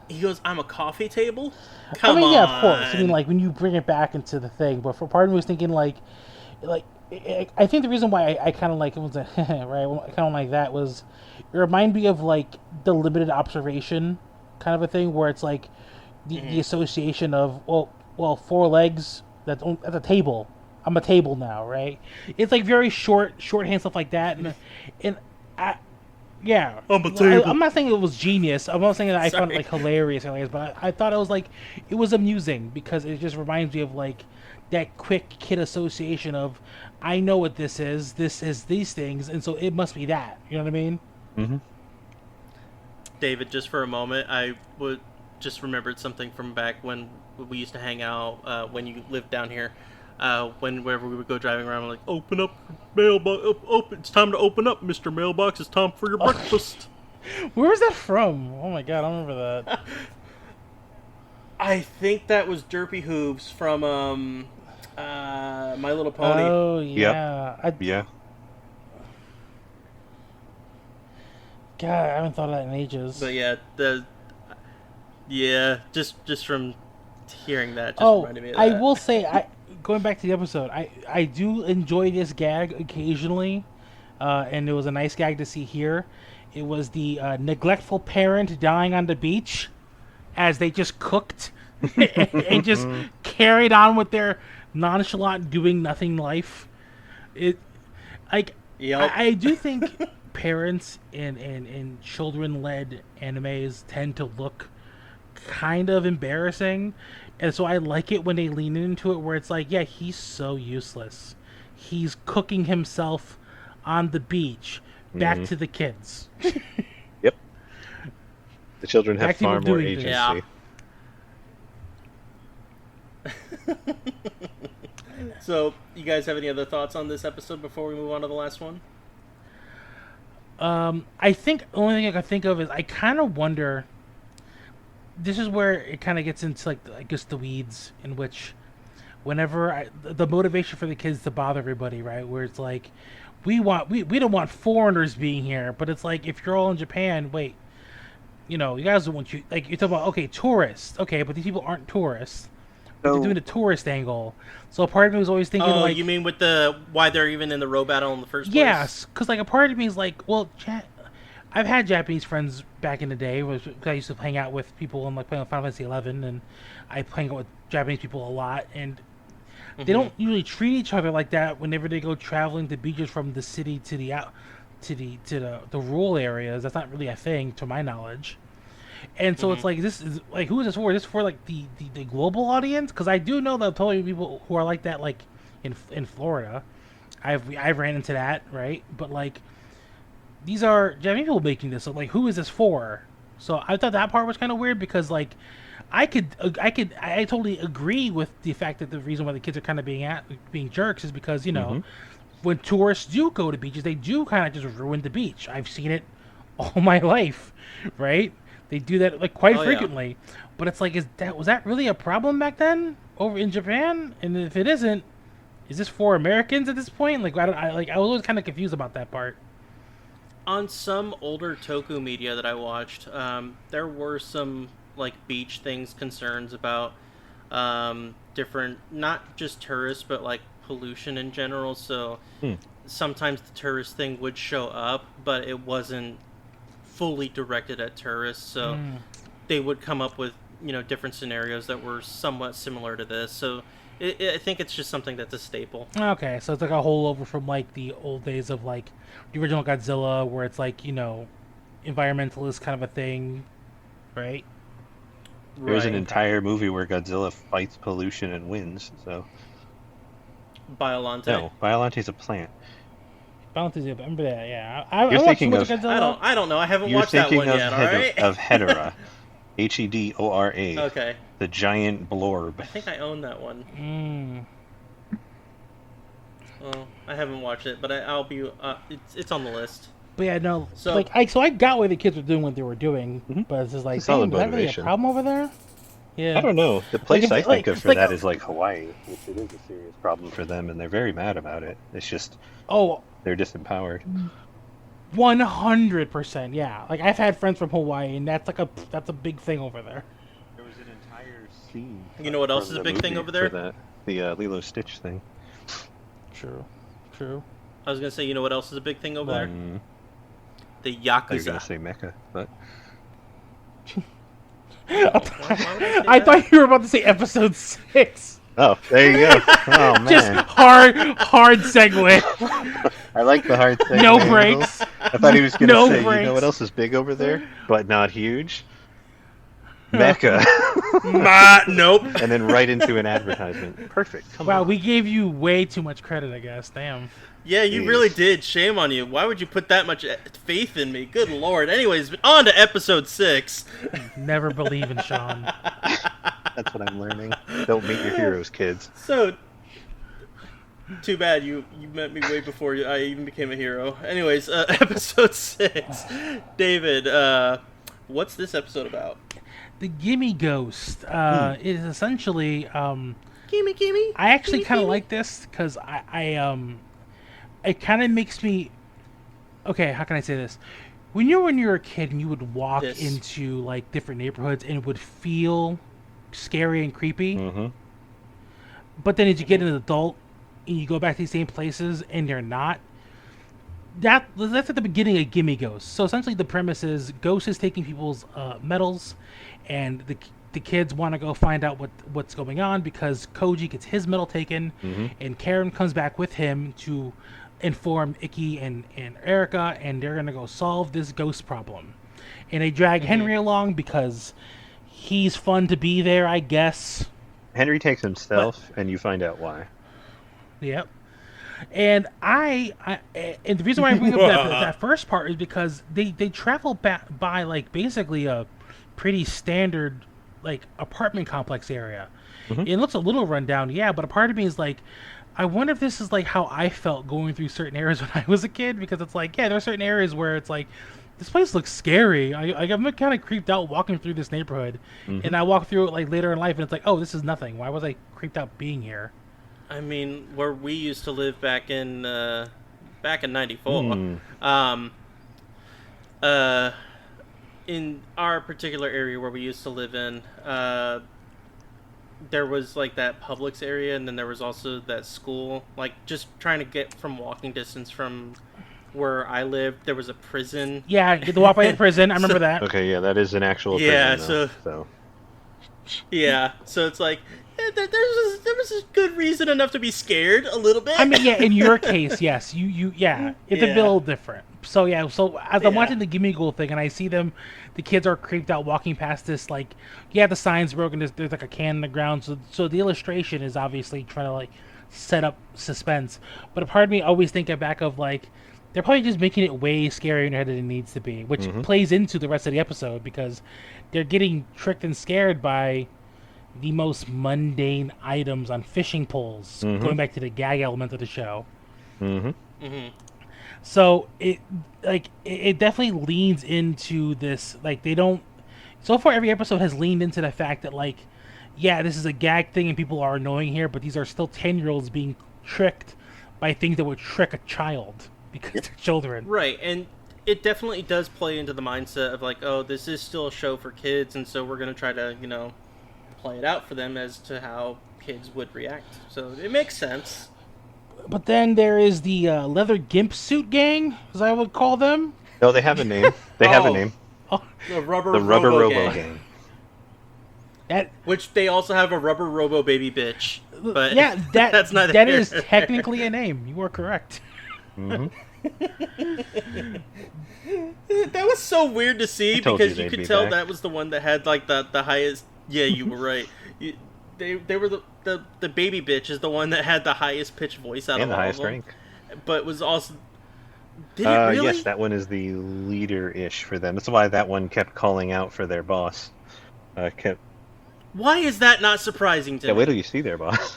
he goes, "I'm a coffee table?" Come on. Yeah, of course. I mean, like, when you bring it back into the thing, but for part of me was thinking like I think the reason why I kind of like it was right, I kind of like that was it reminded me of like the limited observation kind of a thing where it's like the association of well 4 legs that's a table. I'm a table now, right? It's like very shorthand stuff like that, and yeah. I'm a table. I'm not saying it was genius. I'm not saying that I found it like hilarious, but I thought it was like it was amusing because it just reminds me of like that quick kid association of I know what this is. This is these things, and so it must be that. You know what I mean? Mm-hmm. David, just for a moment, I would just remembered something from back when we used to hang out when you lived down here. Whenever we would go driving around, like, "Open up mailbox, open! It's time to open up, Mr. Mailbox. It's time for your breakfast." Where was that from? Oh my god, I don't remember that. I think that was Derpy Hooves from My Little Pony. Oh yeah, Yeah. God, I haven't thought of that in ages. But yeah, just from hearing that, just reminded me of that. I will say, going back to the episode, I do enjoy this gag occasionally, and it was a nice gag to see here. It was the neglectful parent dying on the beach as they just cooked and just carried on with their nonchalant doing nothing life. I do think parents in children-led animes tend to look kind of embarrassing, and so I like it when they lean into it where it's like, yeah, he's so useless. He's cooking himself on the beach. Back to the kids. Yep. The children have far more agency. Yeah. So, you guys have any other thoughts on this episode before we move on to the last one? I think the only thing I can think of is I kind of wonder. This is where it kind of gets into like I guess the weeds, in which whenever the motivation for the kids to bother everybody, right? Where it's like we don't want foreigners being here, but it's like if you're all in Japan, wait, you guys don't want you like you're talking about tourists, okay, but these people aren't tourists. They're doing the tourist angle. So a part of me was always thinking, you mean with why they're even in the row battle in the first place? Yes, because like a part of me is like, well, I've had Japanese friends back in the day. I used to hang out with people and like playing Final Fantasy 11, and I hang out with Japanese people a lot, and they don't usually treat each other like that whenever they go traveling to beaches from the city to the rural areas. That's not really a thing, to my knowledge. And so it's like, this is like, who is this for? Is this for like the global audience? Because I do know that totally people who are like that, like in Florida. I've ran into that, right? But like, these are Japanese people making this. So like, who is this for? So I thought that part was kind of weird because like, I totally agree with the fact that the reason why the kids are kind of being jerks is because, you know, when tourists do go to beaches, they do kind of just ruin the beach. I've seen it all my life, right? They do that like quite frequently. Yeah. But it's like, was that really a problem back then over in Japan? And if it isn't, is this for Americans at this point? Like, I was always kind of confused about that part. On some older Toku media that I watched, there were some like beach concerns about different, not just tourists, but like pollution in general. So sometimes the tourist thing would show up, but it wasn't fully directed at tourists. So they would come up with, you know, different scenarios that were somewhat similar to this. So I think it's just something that's a staple. Okay, so it's like a holdover from like the old days of like the original Godzilla, where it's like, you know, environmentalist kind of a thing, right? There's an entire movie where Godzilla fights pollution and wins. So Biolante. No, Biolante's a plant. Biolante's, remember that? Yeah, I You're thinking of Godzilla. I don't know. I haven't watched that one yet. All right. Of Hedorah, Hedora, okay. The giant blorb. I think I own that one. Well, I haven't watched it, but I'll be. It's on the list. But yeah, no. So I got why the kids were doing what they were doing, but it's just like, damn, is that really a problem over there? Yeah. I don't know. The place I think of for that is like Hawaii, which it is a serious problem for them, and they're very mad about it. It's just they're disempowered. 100%, yeah. Like I've had friends from Hawaii, and that's a big thing over there. There was an entire scene. You know what else is a big thing over there? For that, the Lilo Stitch thing. True. I was gonna say, you know what else is a big thing over there? The Yakuza. I was gonna say Mecha, but I thought you were about to say episode 6. Oh, there you go. Oh man, just hard segue. I like the hard segue. No breaks. I thought he was gonna say, breaks. You know what else is big over there, but not huge? Mecha. Nope. And then right into an advertisement. Perfect. Come on. We gave you way too much credit, I guess. Damn. Yeah, you really did. Shame on you. Why would you put that much faith in me? Good lord. Anyways, on to episode 6. Never believe in Sean. That's what I'm learning. Don't meet your heroes, kids. So, too bad you met me way before I even became a hero. Anyways, episode 6. David, what's this episode about? The Gimme Ghost is essentially... Gimme. I actually kind of like this because it kind of makes me... Okay, how can I say this? When you were a kid and you would walk into like different neighborhoods and it would feel scary and creepy, but then as you get an adult and you go back to these same places and they're not, that's at the beginning of Gimme Ghost. So essentially the premise is Ghost is taking people's medals, and the kids want to go find out what's going on because Koji gets his medal taken, and Karen comes back with him to inform Ikki and Erica, and they're going to go solve this ghost problem. And they drag Henry along because he's fun to be there, I guess. Henry takes himself, and you find out why. Yep. And and the reason why I bring up that first part is because they travel by like basically a pretty standard like apartment complex area. It looks a little run down, yeah, but a part of me is like, I wonder if this is like how I felt going through certain areas when I was a kid, because it's like, yeah, there are certain areas where it's like, this place looks scary. I'm kind of creeped out walking through this neighborhood, and I walk through it like later in life, and it's like, oh, this is nothing. Why was I creeped out being here? I mean, where we used to live back in '94, in our particular area where we used to live in, there was like that Publix area, and then there was also that school. Like just trying to get from walking distance from where I lived, there was a prison. Yeah, you had to walk by the prison. I remember that. Okay, yeah, that is an actual prison. Yeah, so yeah, so it's like there was was a good reason enough to be scared a little bit. I mean, yeah, in your case, yes. Yeah, it's a little different. So, yeah, so as I'm watching the Gimme Ghoul thing and I see them, the kids are creeped out walking past this, like, the sign's broken, there's like a can in the ground, so the illustration is obviously trying to, like, set up suspense. But a part of me always thinking back of, like, they're probably just making it way scarier in your head than it needs to be, which plays into the rest of the episode because they're getting tricked and scared by the most mundane items on fishing poles, going back to the gag element of the show. So it definitely leans into this, like, they don't, so far every episode has leaned into the fact that, like, yeah, this is a gag thing and people are annoying here, but these are still 10-year-olds being tricked by things that would trick a child because they're children. Right, and it definitely does play into the mindset of, like, oh, this is still a show for kids, and so we're going to try to, play it out for them as to how kids would react. So it makes sense. But then there is the leather gimp suit gang, as I would call them. No, they have a name. They have a name. The Rubber Robo Gang. Gang. Which they also have a Rubber Robo Baby Bitch. But yeah, that's neither that here is nor there. technically a name. You are correct. That was so weird to see because you could tell that was the one that had like the highest. Yeah, you were right. They were the baby bitch is the one that had the highest pitch voice out of all highest of them. rank. But was also. Did it really? Yes, that one is the leader-ish for them. That's why that one kept calling out for their boss. Why is that not surprising to me? Wait till you see their boss.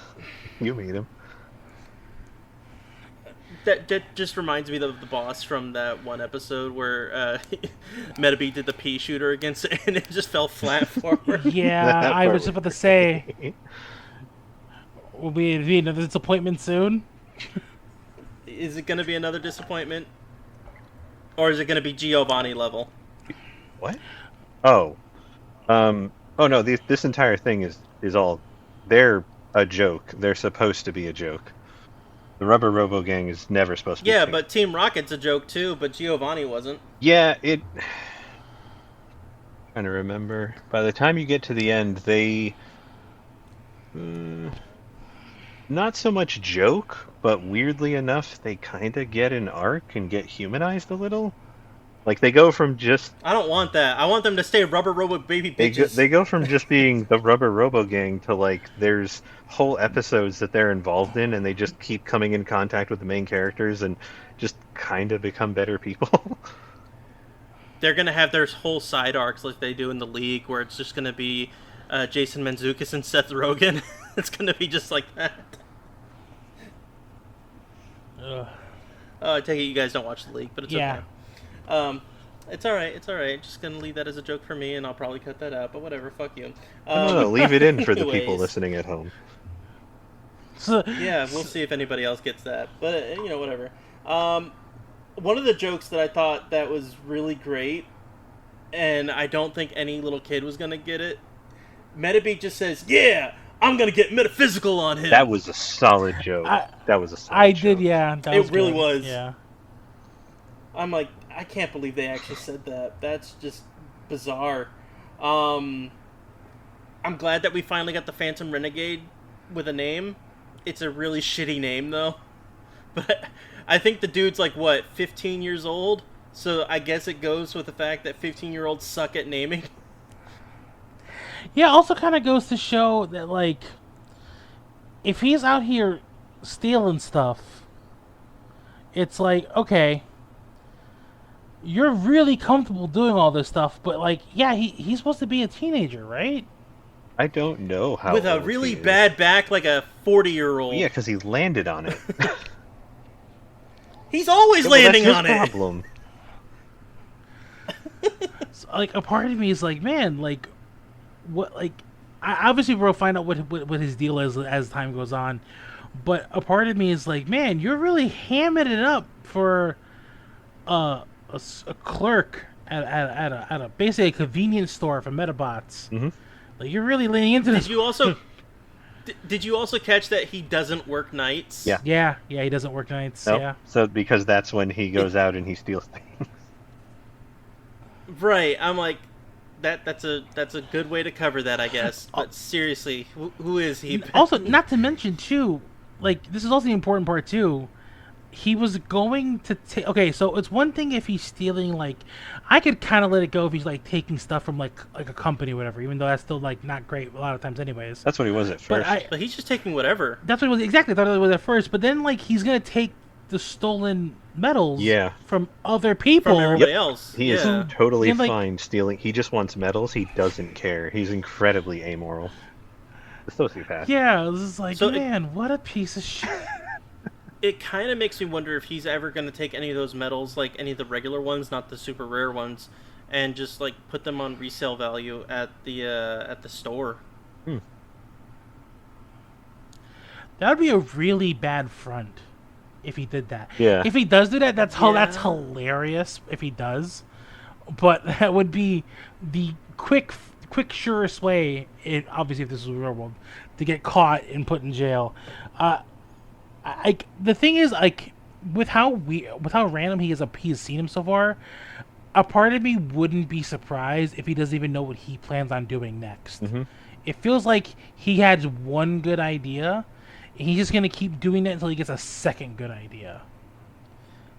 You meet him. That just reminds me of the boss from that one episode where Metabee did the pea shooter against it and it just fell flat forward. Yeah, I was about to say, will be another disappointment soon? Is it going to be another disappointment? Or is it going to be Giovanni level? What? Oh. Oh no, this entire thing is all... They're a joke. They're supposed to be a joke. The Rubber Robo Gang is never supposed to be. Yeah, but Team Rocket's a joke too, but Giovanni wasn't. Yeah, trying to remember. By the time you get to the end, they... not so much joke, but weirdly enough, they kind of get an arc and get humanized a little. Like, they go from just... I don't want that. I want them to stay Rubber Robo Baby Bitches. They go from just being the Rubber Robo Gang to, like, there's whole episodes that they're involved in, and they just keep coming in contact with the main characters and just kind of become better people. They're going to have their whole side arcs like they do in the League, where it's just going to be Jason Mantzoukas and Seth Rogen. It's going to be just like that. I take it you guys don't watch the League, but it's okay. It's alright, Just gonna leave that as a joke for me, and I'll probably cut that out, but whatever, fuck you. No, leave it in for the people listening at home. Yeah, we'll see if anybody else gets that, but, whatever. One of the jokes that I thought that was really great, and I don't think any little kid was gonna get it, Metabee just says, yeah, I'm gonna get metaphysical on him. That was a solid joke. I did, yeah. It really was. Yeah. I'm like, I can't believe they actually said that. That's just bizarre. I'm glad that we finally got the Phantom Renegade with a name. It's a really shitty name, though. But I think the dude's like, 15 years old? So I guess it goes with the fact that 15-year-olds suck at naming. Yeah, also kind of goes to show that, like, if he's out here stealing stuff, it's like, okay, you're really comfortable doing all this stuff, but, like, yeah, he's supposed to be a teenager, right? I don't know how with a really bad back, like a 40-year-old. Yeah, because he landed on it. He's always landing on it. Problem. So, like, a part of me is like, man, like, what, like, obviously we'll find out what his deal is as time goes on, but a part of me is like, man, you're really hamming it up for a clerk at a basically a convenience store for Medabots. Mm-hmm. Like, you're really leaning into this. Did you also catch that he doesn't work nights? Yeah, he doesn't work nights. Nope. Yeah. So because that's when he goes out and he steals things. Right. I'm like, that's a good way to cover that, I guess. But seriously, who is he? Also, not to mention too, like this is also the important part too. He was going to take. Okay, so it's one thing if he's stealing. Like, I could kind of let it go if he's like taking stuff from like a company or whatever. Even though that's still like not great a lot of times, anyways. That's what he was at first. But he's just taking whatever. That's what it was exactly. I thought it was at first, but then like he's gonna take the stolen medals. Yeah. From other people. From everybody else. He is totally fine stealing. He just wants medals. He doesn't care. He's incredibly amoral. The sociopath. Yeah, it was like, man, what a piece of shit. It kind of makes me wonder if he's ever going to take any of those medals, like any of the regular ones, not the super rare ones, and just like put them on resale value at the store. That would be a really bad front if he did that. Yeah. If he does do that, that's hilarious. If he does, but that would be the quick, surest way. Obviously, if this was the real world, to get caught and put in jail. The thing is, like, with how random he has seen him so far, a part of me wouldn't be surprised if he doesn't even know what he plans on doing next. Mm-hmm. It feels like he has one good idea, and he's just gonna keep doing that until he gets a second good idea.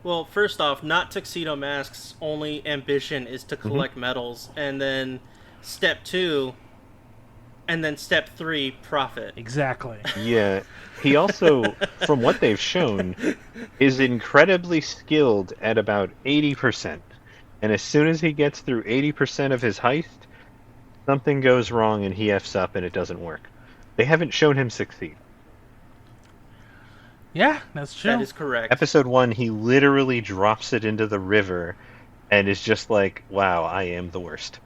Well, first off, not Tuxedo Mask's only ambition is to collect medals, and then step 2, and then step 3, profit. Exactly. Yeah. He also, from what they've shown, is incredibly skilled at about 80%. And as soon as he gets through 80% of his heist, something goes wrong and he F's up and it doesn't work. They haven't shown him succeed. Yeah, that's true. That is correct. Episode 1, he literally drops it into the river and is just like, wow, I am the worst.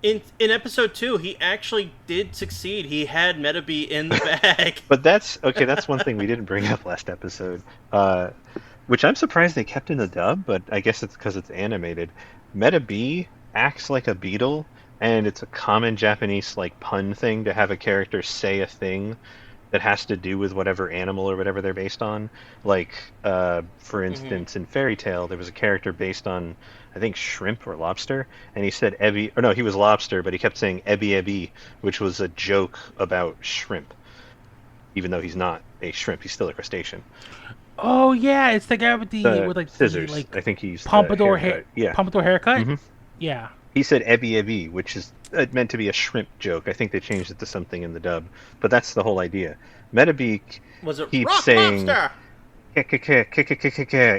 In episode 2, he actually did succeed. He had Metabee in the bag. But that's one thing we didn't bring up last episode, which I'm surprised they kept in the dub, but I guess it's because it's animated. Metabee acts like a beetle, and it's a common Japanese like pun thing to have a character say a thing that has to do with whatever animal or whatever they're based on. Like, for instance, in Fairy Tail, there was a character based on, I think, shrimp or lobster, and he said Ebby, or no, he was lobster, but he kept saying Ebby Ebby, which was a joke about shrimp. Even though he's not a shrimp, he's still a crustacean. Oh yeah, it's the guy with with like scissors. The, like, I think he's pompadour hair. Yeah, pompadour haircut. Mm-hmm. Yeah. He said Ebby Ebby, which is meant to be a shrimp joke. I think they changed it to something in the dub, but that's the whole idea. Metabee keeps saying,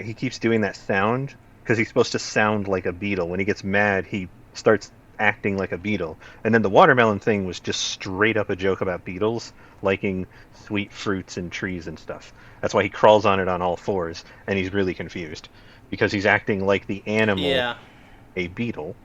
he keeps doing that sound because he's supposed to sound like a beetle. When he gets mad, he starts acting like a beetle. And then the watermelon thing was just straight up a joke about beetles liking sweet fruits and trees and stuff. That's why he crawls on it on all fours, and he's really confused because he's acting like the animal, a beetle.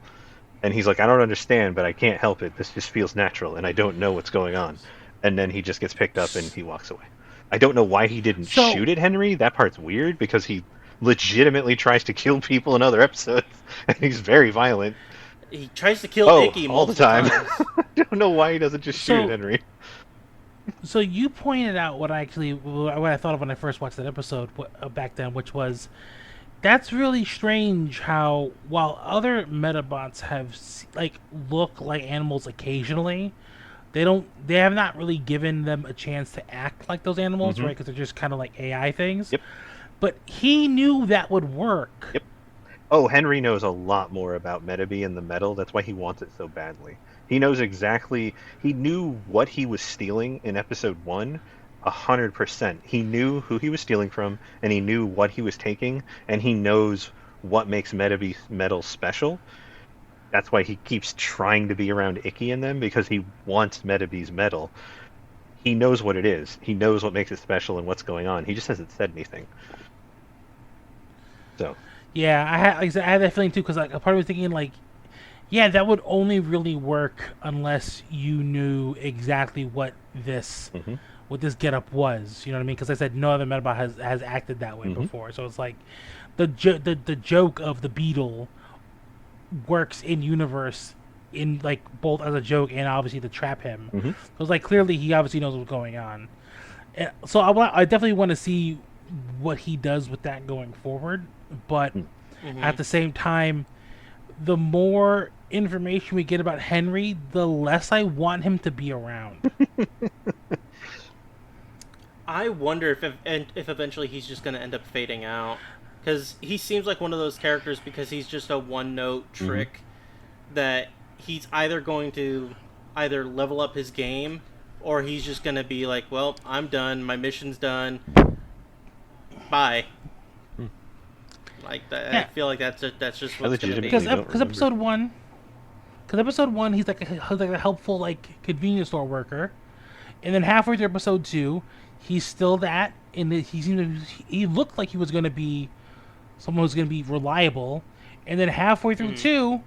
And he's like, I don't understand, but I can't help it. This just feels natural, and I don't know what's going on. And then he just gets picked up and he walks away. I don't know why he didn't shoot at Henry. That part's weird because he legitimately tries to kill people in other episodes, and he's very violent. He tries to kill Icky all the time. I don't know why he doesn't just shoot at Henry. So you pointed out what I thought of when I first watched that episode back then, which was, that's really strange how while other Medabots have look like animals occasionally, they have not really given them a chance to act like those animals, right? Because they're just kind of like AI things. Yep. But he knew that would work. Yep. Oh, Henry knows a lot more about Metabee and the metal. That's why he wants it so badly. He knows exactly. He knew what he was stealing in episode 1, 100%. He knew who he was stealing from, and he knew what he was taking, and he knows what makes Metabee's metal special. That's why he keeps trying to be around Icky and them, because he wants Metabee's metal. He knows what it is. He knows what makes it special and what's going on. He just hasn't said anything. So. Yeah, I had that feeling too, because like a part of me was thinking like, yeah, that would only really work unless you knew exactly what this getup was. You know what I mean? Because I said no other Medabot has acted that way before. So it's like the joke of the beetle works in universe in like both as a joke and obviously to trap him. So it's like clearly he obviously knows what's going on. So I definitely want to see what he does with that going forward. But at the same time, the more information we get about Henry, the less I want him to be around. I wonder if eventually he's just going to end up fading out. Because he seems like one of those characters because he's just a one-note trick that he's either going to either level up his game or he's just going to be like, well, I'm done. My mission's done. Bye. Like that, Yeah. I feel like that's just what's going to be. Because episode one, he's like a helpful like convenience store worker, and then halfway through episode 2, he's still that, and he looked like he was going to be someone who's going to be reliable, and then halfway through 2,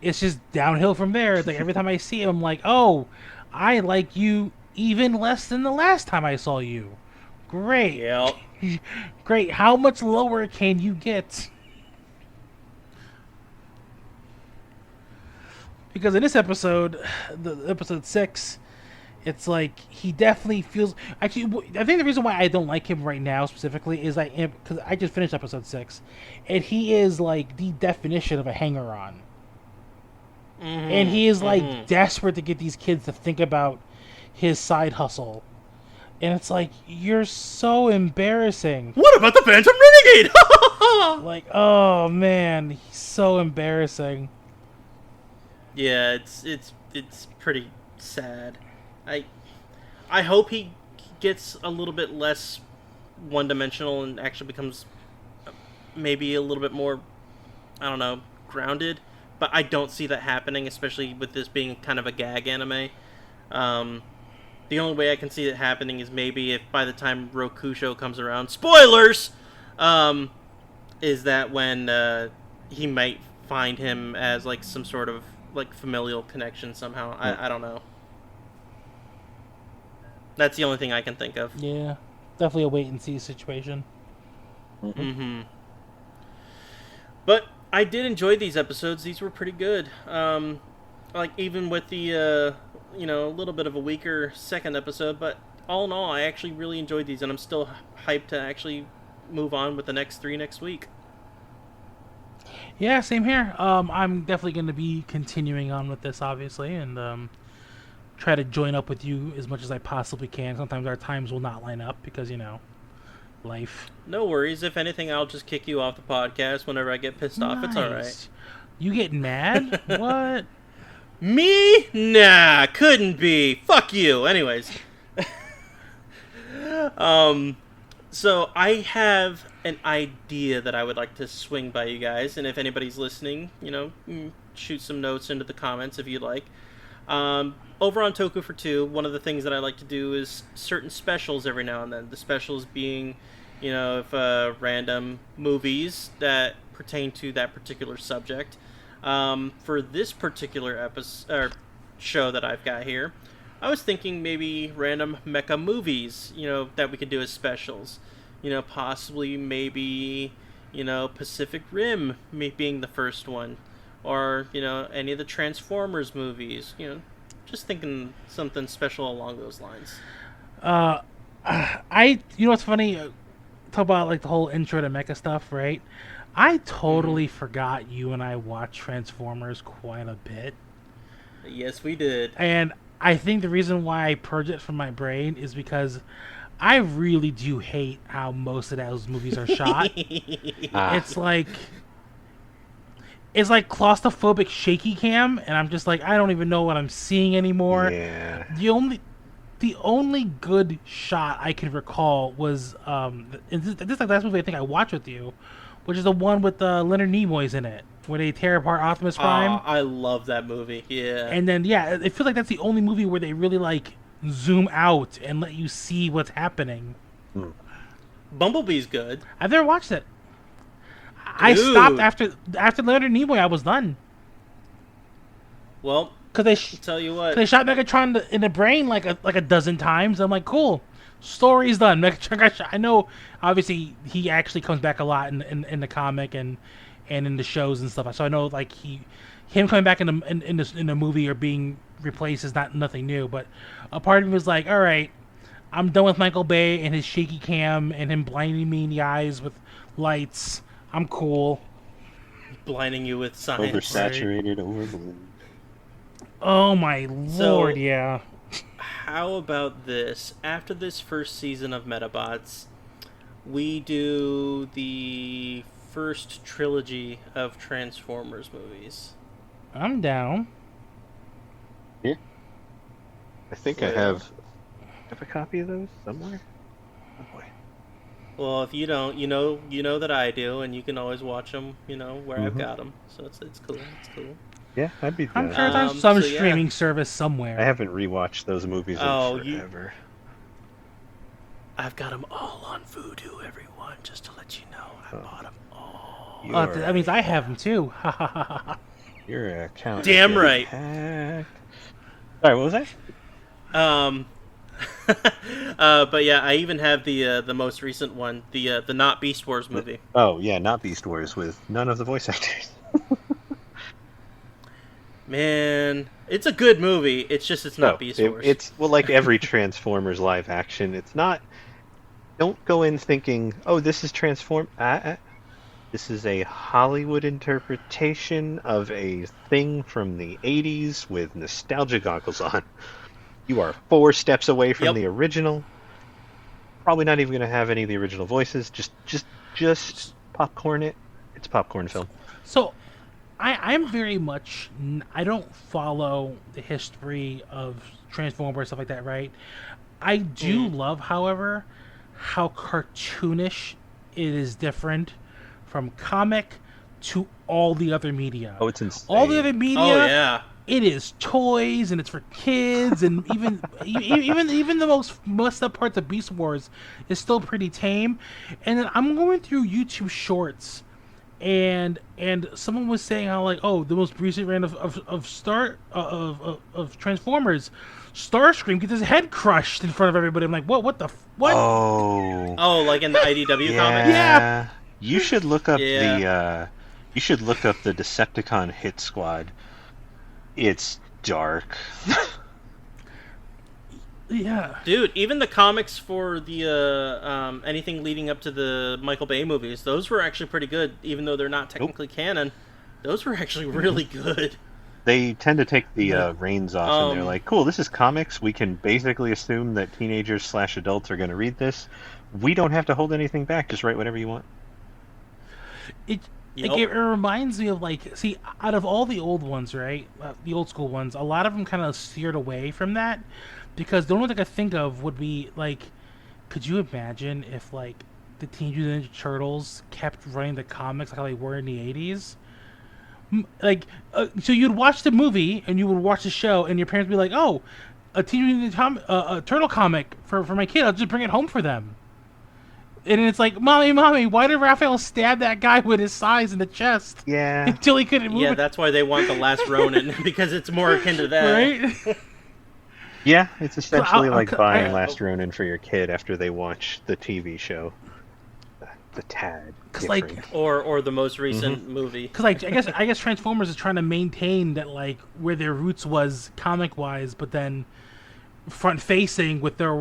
it's just downhill from there. It's like every time I see him, I'm like, oh, I like you even less than the last time I saw you. Great. Yep. Great. How much lower can you get? Because in this episode, episode 6, it's like he definitely feels. Actually, I think the reason why I don't like him right now specifically is because I just finished episode 6, and he is like the definition of a hanger-on. And he is like desperate to get these kids to think about his side hustle. And it's like, you're so embarrassing. What about the Phantom Renegade? Like, oh man, he's so embarrassing. Yeah, it's pretty sad. I hope he gets a little bit less one-dimensional and actually becomes maybe a little bit more, I don't know, grounded. But I don't see that happening, especially with this being kind of a gag anime. The only way I can see it happening is maybe if by the time Rokusho comes around, spoilers, is that when he might find him as like some sort of like familial connection somehow. I don't know. That's the only thing I can think of. Yeah, definitely a wait and see situation. But I did enjoy these episodes. These were pretty good. Like even with the a little bit of a weaker second episode, but all in all, I actually really enjoyed these, and I'm still hyped to actually move on with the next 3 next week. Yeah, same here. I'm definitely going to be continuing on with this, obviously, and try to join up with you as much as I possibly can. Sometimes our times will not line up because, life. No worries. If anything, I'll just kick you off the podcast whenever I get pissed off. It's all right. You get mad? What? Me? Nah, couldn't be. Fuck you. Anyways. So I have an idea that I would like to swing by you guys, and if anybody's listening, shoot some notes into the comments if you'd like. Over on Toku For Two, one of the things that I like to do is certain specials every now and then. The specials being, if random movies that pertain to that particular subject. For this particular episode or show that I've got here, I was thinking maybe random mecha movies, that we could do as specials. Possibly maybe, Pacific Rim being the first one, or any of the Transformers movies. Just thinking something special along those lines. What's funny? Talk about like the whole intro to mecha stuff, right? I totally forgot you and I watched Transformers quite a bit. Yes, we did. And I think the reason why I purge it from my brain is because I really do hate how most of those movies are shot. It's like claustrophobic shaky cam, and I'm just like, I don't even know what I'm seeing anymore. Yeah. The only good shot I can recall was this is the last movie I think I watched with you, which is the one with Leonard Nimoy's in it, where they tear apart Optimus Prime. I love that movie. Yeah. And then it feels like that's the only movie where they really like zoom out and let you see what's happening. Bumblebee's good. I've never watched it. I stopped after Leonard Nimoy. I was done. Well, because tell you what, they shot Megatron in the brain like a dozen times. I'm like, cool, story's done. Megatron got shot. I know, obviously, he actually comes back a lot in the comic and in the shows and stuff. So I know like him coming back in the movie or being replaced is nothing new. But a part of me was like, all right, I'm done with Michael Bay and his shaky cam and him blinding me in the eyes with lights. I'm cool. blinding you with science. Oversaturated, overbloomed. Oh my lord, So- yeah. How about this? After this first season of Medabots, we do the first trilogy of Transformers movies. I'm down. I think I have a copy of those somewhere. Oh boy. Well, if you don't, you know that I do, and you can always watch them, where I've got them. So it's cool. It's cool. Yeah, I'd be I'm down. sure there's some so yeah. streaming service somewhere. I haven't rewatched those movies in forever. I've got them all on Vudu, everyone. Just to let you know, I bought them all. That means I have them too. Your account. Damn right. Hacked. Sorry, what was that? But yeah, I even have the most recent one, the Not Beast Wars movie. Oh yeah, not Beast Wars with none of the voice actors. Man, it's a good movie. It's just it's not Beast Wars. It's like every Transformers live action. It's not. Don't go in thinking, oh, this is This is a Hollywood interpretation of a thing from the '80s with nostalgia goggles on. You are 4 steps away from the original. Probably not even going to have any of the original voices. Just popcorn it. It's a popcorn film. So, I'm very much. I don't follow the history of Transformers stuff like that, right? I do love, however, how cartoonish it is different from comic to all the other media. Oh, it's insane. All the other media. Oh yeah. It is toys and it's for kids and even the most messed up parts of Beast Wars is still pretty tame. And then I'm going through YouTube Shorts, and someone was saying how like, oh, the most recent run of Transformers, Starscream gets his head crushed in front of everybody. I'm like, what? Oh, like in the IDW comic. Yeah. You should look up the Decepticon Hit Squad. It's dark. Yeah, Dude, even the comics for the anything leading up to the Michael Bay movies, those were actually pretty good, even though they're not technically canon. Those were actually really good. They tend to take the reins off, and they're like, cool, this is comics. We can basically assume that teenagers / adults are going to read this. We don't have to hold anything back. Just write whatever you want. It reminds me of, like, see, out of all the old ones, right, the old school ones, a lot of them kind of steered away from that, because the only thing I think of would be, like, could you imagine if, like, the Teenage Mutant Ninja Turtles kept running the comics like how they were in the 80s? Like, so you'd watch the movie, and you would watch the show, and your parents would be like, oh, a Teenage Mutant Turtle comic for my kid, I'll just bring it home for them. And it's like, mommy, why did Raphael stab that guy with his size in the chest? Yeah. Until he couldn't move. Yeah, that's why they want The Last Ronin, because it's more akin to that. Right? Yeah, it's essentially like buying I- Last Ronin for your kid after they watch the TV show. The tad. 'Cause, like- different. Or the most recent movie. Because, like, I guess Transformers is trying to maintain that, like, where their roots was comic-wise, but then front-facing with their...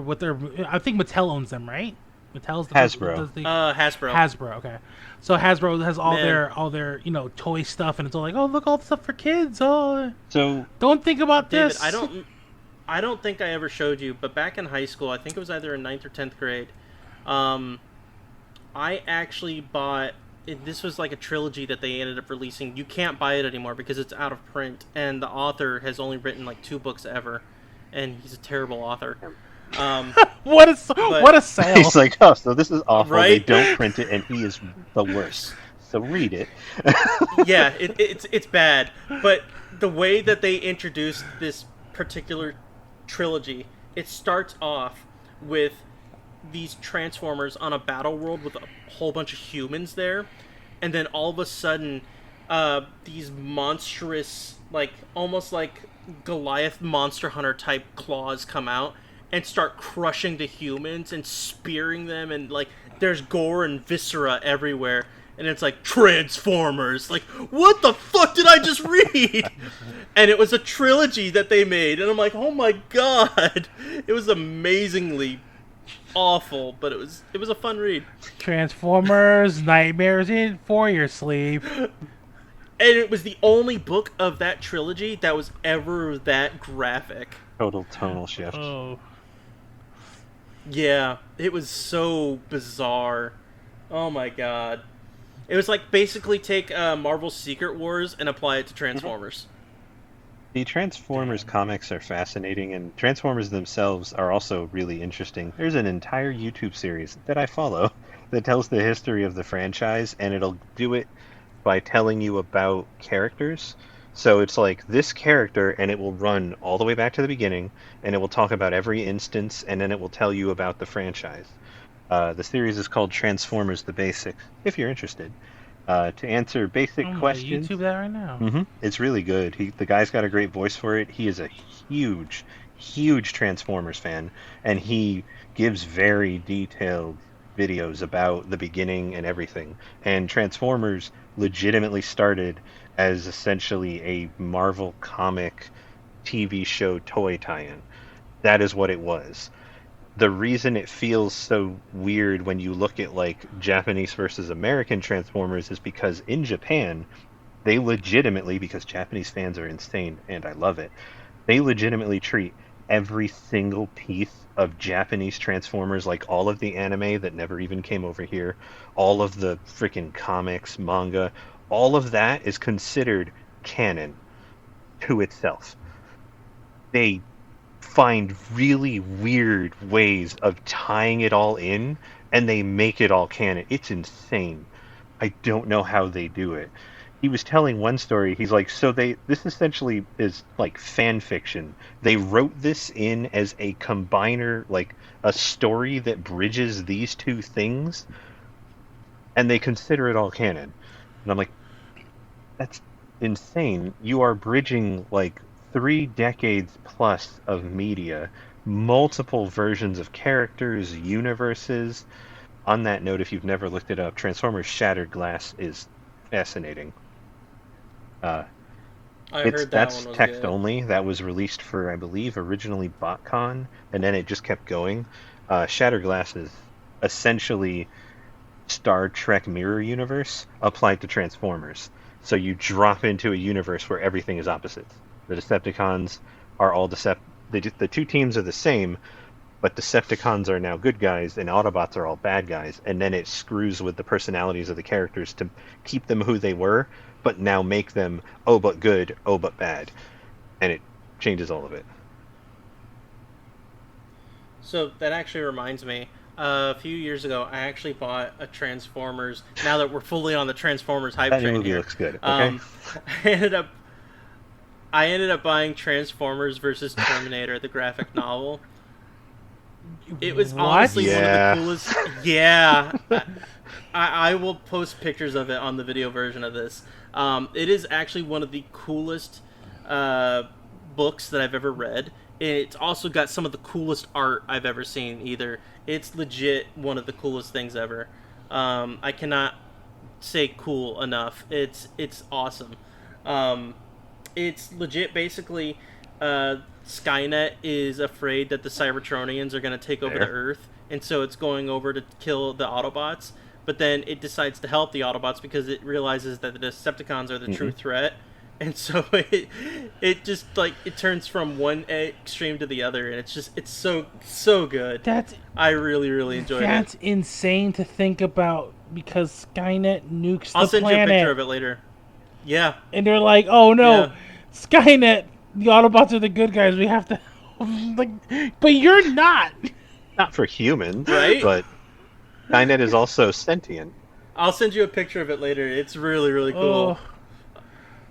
I think Mattel owns them, right? Mattel's the Hasbro. does the- Hasbro. Hasbro, okay. So Hasbro has all Man. their toy stuff, and it's all like, oh, look, all the stuff for kids. Oh, So don't think about David, this. I don't think I ever showed you, but back in high school, I think it was either in 9th or 10th grade, I actually bought... This was like a trilogy that they ended up releasing. You can't buy it anymore because it's out of print, and the author has only written like 2 books ever, and he's a terrible author. What a sale! he's like, oh, so this is awful. They Right? don't print it, and he is the worst. So read it. Yeah, it's bad. But the way that they introduced this particular trilogy, it starts off with these Transformers on a battle world with a whole bunch of humans there, and then all of a sudden, these monstrous, like, almost like Goliath Monster Hunter type claws come out and start crushing the humans and spearing them, and, like, there's gore and viscera everywhere. And it's like, Transformers. Like, what the fuck did I just read? And it was a trilogy that they made. And I'm like, oh my god. It was amazingly awful, but it was a fun read. Transformers, nightmares for your sleep. And it was the only book of that trilogy that was ever that graphic. Total tonal shift. Oh. Yeah, it was so bizarre. Oh my god. It was like basically take Marvel's Secret Wars and apply it to Transformers. The Transformers comics are fascinating, and Transformers themselves are also really interesting. There's an entire YouTube series that I follow that tells the history of the franchise, and it'll do it by telling you about characters. So it's like this character, and it will run all the way back to the beginning, and it will talk about every instance, and then it will tell you about the franchise. The series is called Transformers: The Basics, if you're interested. To answer basic questions. YouTube that right now. It's really good. The guy's got a great voice for it. He is a huge, huge Transformers fan, and he gives very detailed videos about the beginning and everything. And Transformers legitimately started as essentially a Marvel comic TV show toy tie-in. That is what it was. The reason it feels so weird when you look at like Japanese versus American Transformers is because in Japan, they legitimately, because Japanese fans are insane and I love it, they legitimately treat every single piece of Japanese Transformers, like all of the anime that never even came over here, all of the freaking comics, manga, all of that is considered canon to itself. They find really weird ways of tying it all in, and they make it all canon. It's insane. I don't know how they do it. He was telling one story. He's like, this essentially is like fan fiction. They wrote this in as a combiner, like a story that bridges these two things, and they consider it all canon. And I'm like, that's insane. You are bridging like 3 decades plus of media, multiple versions of characters, universes. On that note, if you've never looked it up, Transformers Shattered Glass is fascinating. I heard that's one was text good. only. That was released for, I believe, originally BotCon, and then it just kept going. Shattered Glass is essentially Star Trek Mirror Universe applied to Transformers. So you drop into a universe where everything is opposites. The Decepticons are all the two teams are the same, but Decepticons are now good guys and Autobots are all bad guys, and then it screws with the personalities of the characters to keep them who they were, but now make them oh but good, oh but bad. And it changes all of it. So that actually reminds me, a few years ago, I actually bought a Transformers. Now that we're fully on the Transformers hype That train movie here, looks good. Okay. I ended up buying Transformers versus Terminator, the graphic novel. It was honestly one of the coolest. Yeah, I will post pictures of it on the video version of this. It is actually one of the coolest books that I've ever read. It's also got some of the coolest art I've ever seen. It's legit one of the coolest things ever. I cannot say cool enough. It's awesome. It's legit. Basically, Skynet is afraid that the Cybertronians are going to take over the Earth, and so it's going over to kill the Autobots. But then it decides to help the Autobots because it realizes that the Decepticons are the true threat, and so it just like it turns from one extreme to the other, and it's so good. I really enjoyed it. That's insane to think about because Skynet nukes I'll the send planet. you a picture of it later. Yeah, and they're like, "Oh no, yeah. Skynet! The Autobots are the good guys. We have to." Like, but you're not. Not for humans, right? But Skynet is also sentient. I'll send you a picture of it later. It's really cool.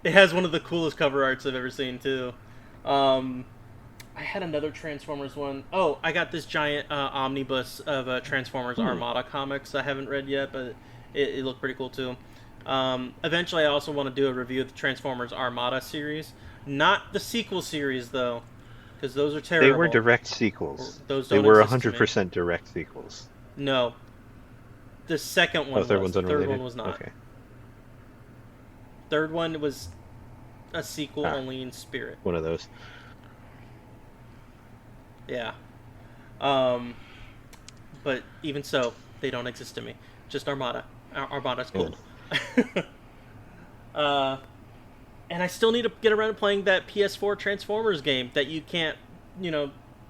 It has one of the coolest cover arts I've ever seen too. I had another Transformers one. Oh, I got this giant omnibus of Transformers Armada comics I haven't read yet, but it looked pretty cool too. Eventually, I also want to do a review of the Transformers Armada series. Not the sequel series, though, because those are terrible. They were direct sequels. They were 100% direct sequels. No. The second one third was. one's The unrelated? third one was not. Okay. Third one was a sequel only in spirit. One of those. Yeah. But even so, they don't exist to me. Just Armada. Armada's cool. And I still need to get around to playing that PS4 Transformers game that you can't,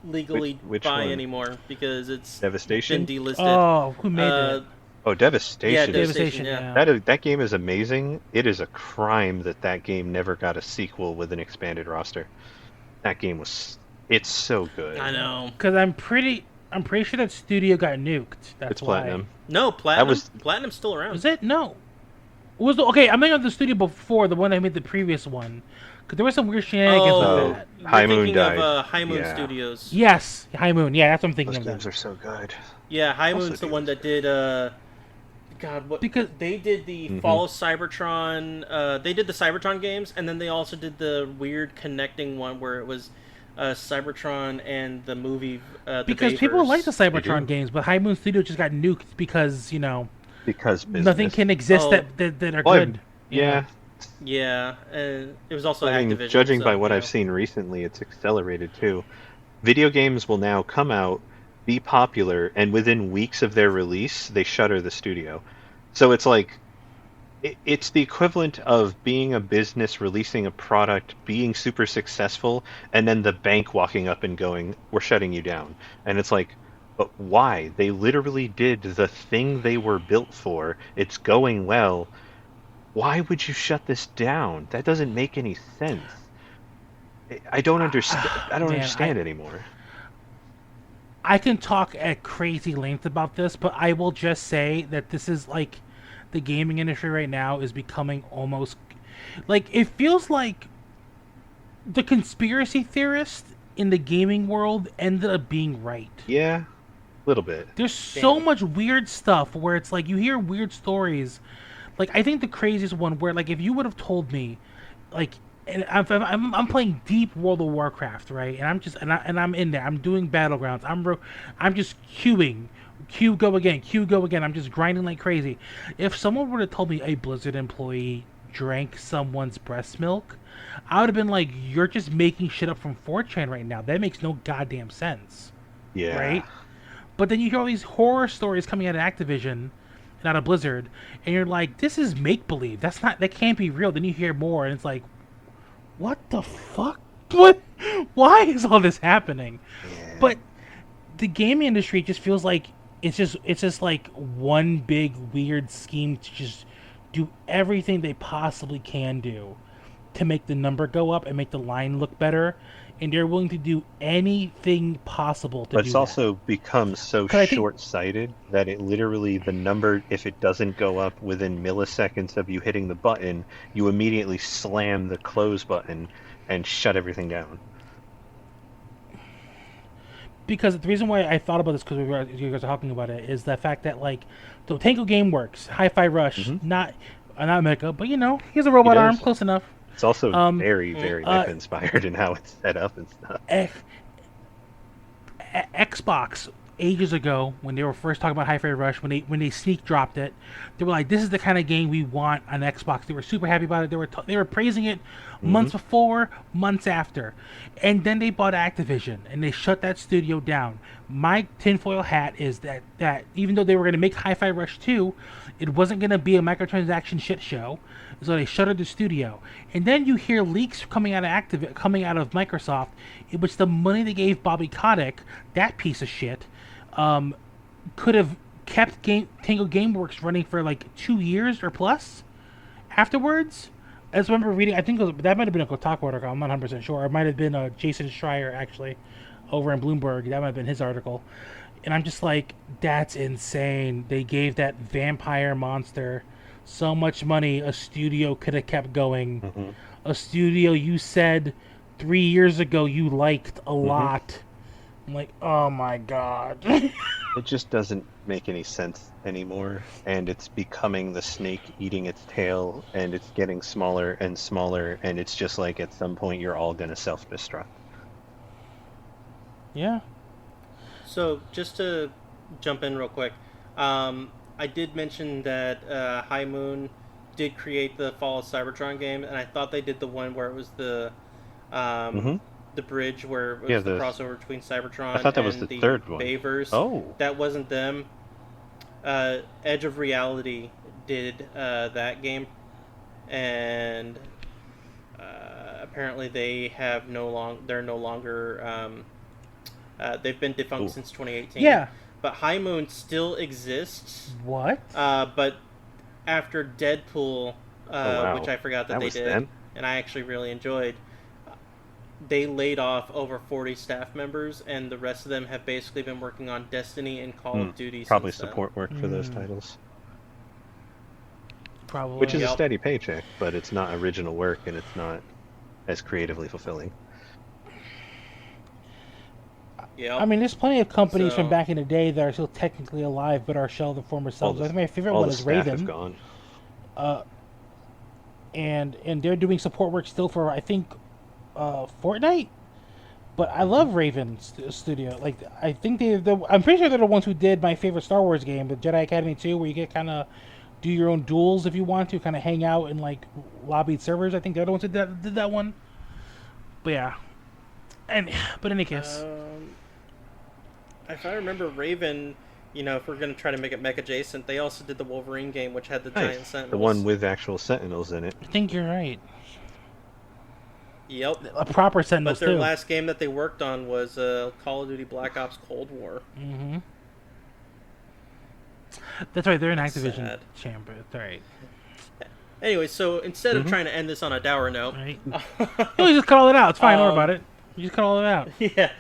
legally Which buy one? anymore because it's Devastation? been delisted. Oh, who made that? Oh, Devastation. Yeah, Devastation. yeah. Yeah. That game is amazing. It is a crime that game never got a sequel with an expanded roster. That game it's so good. I know. Because I'm pretty sure that studio got nuked. That's It's why. Platinum. No, Platinum's still around. Was it? No. Okay, I'm thinking of the studio before, the one that made the previous one. Because there was some weird shenanigans with that. High You're Moon thinking died. of High Moon Yeah. Studios. Yes, High Moon. Yeah, that's what I'm thinking Those of. games are so good. Yeah, High Also Moon's the do one that did. God, what? Because- they did the Fall of Cybertron. They did the Cybertron games, and then they also did the weird connecting one where it was Cybertron and the movie. Because the people Bayverse. like the Cybertron games, but High Moon Studio just got nuked because Because business. nothing can exist Oh. that are Well, good. Yeah. Yeah, and it was also I mean, Activision. judging so, by what you I've know. seen recently, it's accelerated too. Video games will now come out, be popular, and within weeks of their release, they shutter the studio. So it's like, it's the equivalent of being a business releasing a product, being super successful, and then the bank walking up and going, "We're shutting you down." And it's like, but why? They literally did the thing they were built for. It's going well. Why would you shut this down? That doesn't make any sense. I don't understand. I don't Man, understand anymore. I can talk at crazy length about this, but I will just say that this is like the gaming industry right now is becoming almost like it feels like the conspiracy theorist in the gaming world ended up being right. Yeah, a little bit. There's so much weird stuff where it's like you hear weird stories. Like I think the craziest one where like if you would have told me, like, and I'm playing deep World of Warcraft, right? And I'm in there. I'm doing battlegrounds. I'm just queuing, queue go again, queue go again. I'm just grinding like crazy. If someone would have told me a Blizzard employee drank someone's breast milk, I would have been like, you're just making shit up from 4chan right now. That makes no goddamn sense. Yeah. Right? But then you hear all these horror stories coming out of Activision and out of Blizzard, and you're like, this is make-believe. That can't be real. Then you hear more, and it's like, what the fuck? What? Why is all this happening? Yeah. But the gaming industry just feels like it's just like one big weird scheme to just do everything they possibly can do to make the number go up and make the line look better, and they're willing to do anything possible to But do it's that. also become so 'Cause I think- short-sighted that it literally, the number, if it doesn't go up within milliseconds of you hitting the button, you immediately slam the close button and shut everything down. Because the reason why I thought about this, because you guys are talking about it, is the fact that like the Tango Game Works, Hi-Fi Rush, not Mecha, but he has a robot does. arm, close enough. It's also very, mm, very mecha-inspired in how it's set up and stuff. Xbox ages ago, when they were first talking about Hi-Fi Rush, when they sneak dropped it, they were like, "This is the kind of game we want on Xbox." They were super happy about it. They were praising it months before, months after, and then they bought Activision and they shut that studio down. My tinfoil hat is that even though they were going to make Hi-Fi Rush 2, it wasn't going to be a microtransaction shit show, so they shuttered the studio. And then you hear leaks coming out of Microsoft, in which the money they gave Bobby Kotick, that piece of shit, could have kept Tango Gameworks running for like 2 years or plus afterwards. I just remember reading, I think that might have been a Kotaku article, I'm not 100% sure. It might have been Jason Schreier, actually, over in Bloomberg. That might have been his article. And I'm just like, that's insane. They gave that vampire monster so much money, a studio could have kept going. A studio you said 3 years ago you liked a lot. I'm like, oh my god. It just doesn't make any sense anymore, and it's becoming the snake eating its tail, and it's getting smaller and smaller, and it's just like at some point you're all gonna self-destruct. Yeah. So, just to jump in real quick, I did mention that High Moon did create the Fall of Cybertron game, and I thought they did the one where it was the bridge where it was the crossover between Cybertron I thought that was and the third one. Bayverse. Oh. That wasn't them. Edge of Reality did that game, and apparently they have they're no longer they've been defunct since 2018. Yeah. But High Moon still exists. What? But after Deadpool, wow. which I forgot that they was did, them? and I actually really enjoyed, they laid off over 40 staff members, and the rest of them have basically been working on Destiny and Call of Duty. Probably since support work for those titles. Probably. Which is a Yep. steady paycheck, but it's not original work and it's not as creatively fulfilling. Yep. I mean, there's plenty of companies from So- back in the day that are still technically alive, but are shell of their former selves. I think my favorite all one the is staff Raven. have gone. And they're doing support work still for, I think, Fortnite. But I love Raven Studio. Like, I think I'm pretty sure they're the ones who did my favorite Star Wars game, the Jedi Academy 2, where you get kind of do your own duels if you want to, kind of hang out in like lobbied servers. I think they're the ones who did that one. But yeah, but in any case, if I remember, Raven, if we're gonna try to make it mech adjacent, they also did the Wolverine game, which had the giant sentinels. The one with actual sentinels in it. I think you're right. Yep. A proper Sentinels But their too. last game that they worked on was Call of Duty Black Ops Cold War. Mm-hmm. That's right. They're an Activision Sad. chamber. That's right. Anyway, so instead of trying to end this on a dour note, Right. You just cut all it out. It's fine. Don't worry about it. You just cut all it out. yeah.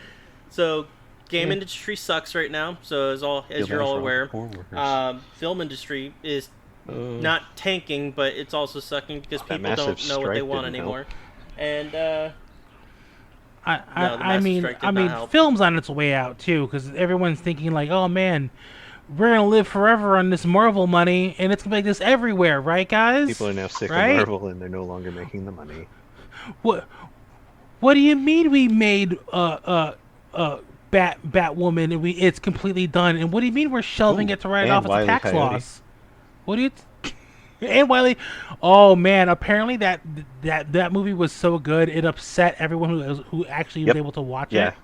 So game industry sucks right now. So as you're all aware, film industry is not tanking, but it's also sucking because people don't know what they want anymore. And I mean, film's on its way out too, because everyone's thinking like, oh man, we're gonna live forever on this Marvel money, and it's gonna be like this everywhere, right, guys? People are now sick right? of Marvel, and they're no longer making the money. What do you mean we made Batwoman and it's completely done? And what do you mean we're shelving it to write it off as a tax loss? What do you? And Wiley, oh man! Apparently that movie was so good it upset everyone who actually was able to watch it.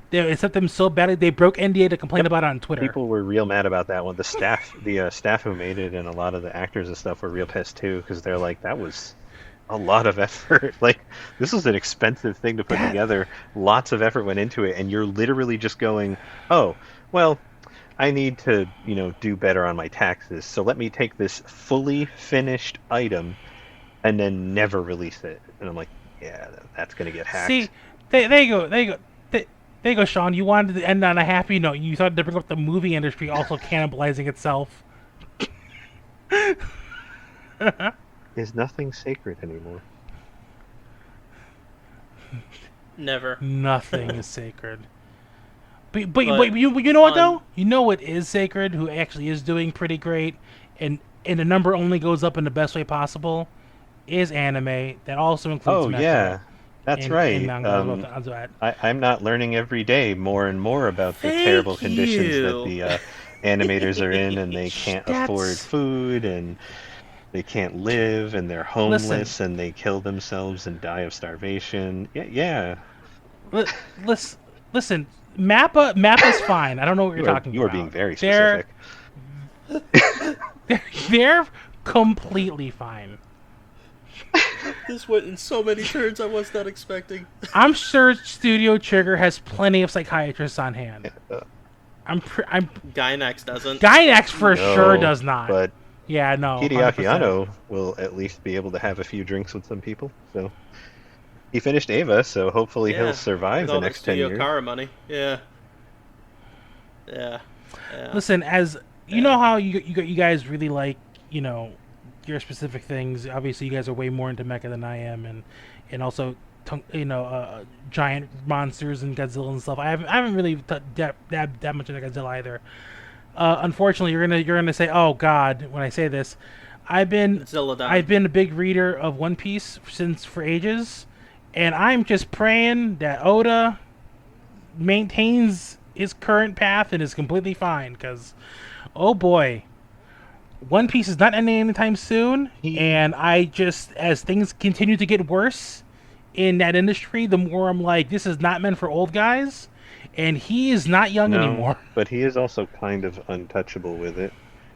They upset them so badly they broke NDA to complain about it on Twitter. People were real mad about that one. The staff who made it and a lot of the actors and stuff were real pissed too, because they're like, that was a lot of effort. Like, this was an expensive thing to put together. Lots of effort went into it, and you're literally just going, oh, well, I need to, do better on my taxes, so let me take this fully finished item and then never release it. And I'm like, yeah, that's going to get hacked. See, there you go, Sean. You wanted to end on a happy note. You started to bring up the movie industry also cannibalizing itself. Is nothing sacred anymore? never. Nothing is sacred. But you know what though? You know what is sacred? Who actually is doing pretty great, and the number only goes up in the best way possible, is anime. That also includes. Oh mecha yeah, that's right. I'm not learning every day more and more about the terrible conditions that the animators are in, and they can't afford food, and they can't live, and they're homeless, and they kill themselves and die of starvation. Yeah. Listen. Mappa's fine. I don't know what you're talking about. You are being very specific. They're completely fine. This went in so many turns I was not expecting. I'm sure Studio Trigger has plenty of psychiatrists on hand. Gainax doesn't. Gainax for sure does not. But yeah, no. Hideaki Anno will at least be able to have a few drinks with some people. So he finished Ava, so hopefully he'll survive the next 10 years. Kara money. Yeah. Listen, as you know how you guys really like, your specific things. Obviously, you guys are way more into mecha than I am, and also giant monsters and Godzilla and stuff. I haven't really dabbed that much into Godzilla either. Unfortunately, you're gonna say, "Oh God," when I say this. I've been a big reader of One Piece for ages. And I'm just praying that Oda maintains his current path and is completely fine. Because, oh boy, One Piece is not ending anytime soon. And as things continue to get worse in that industry, the more I'm like, this is not meant for old guys. And he is not young anymore. But he is also kind of untouchable with it.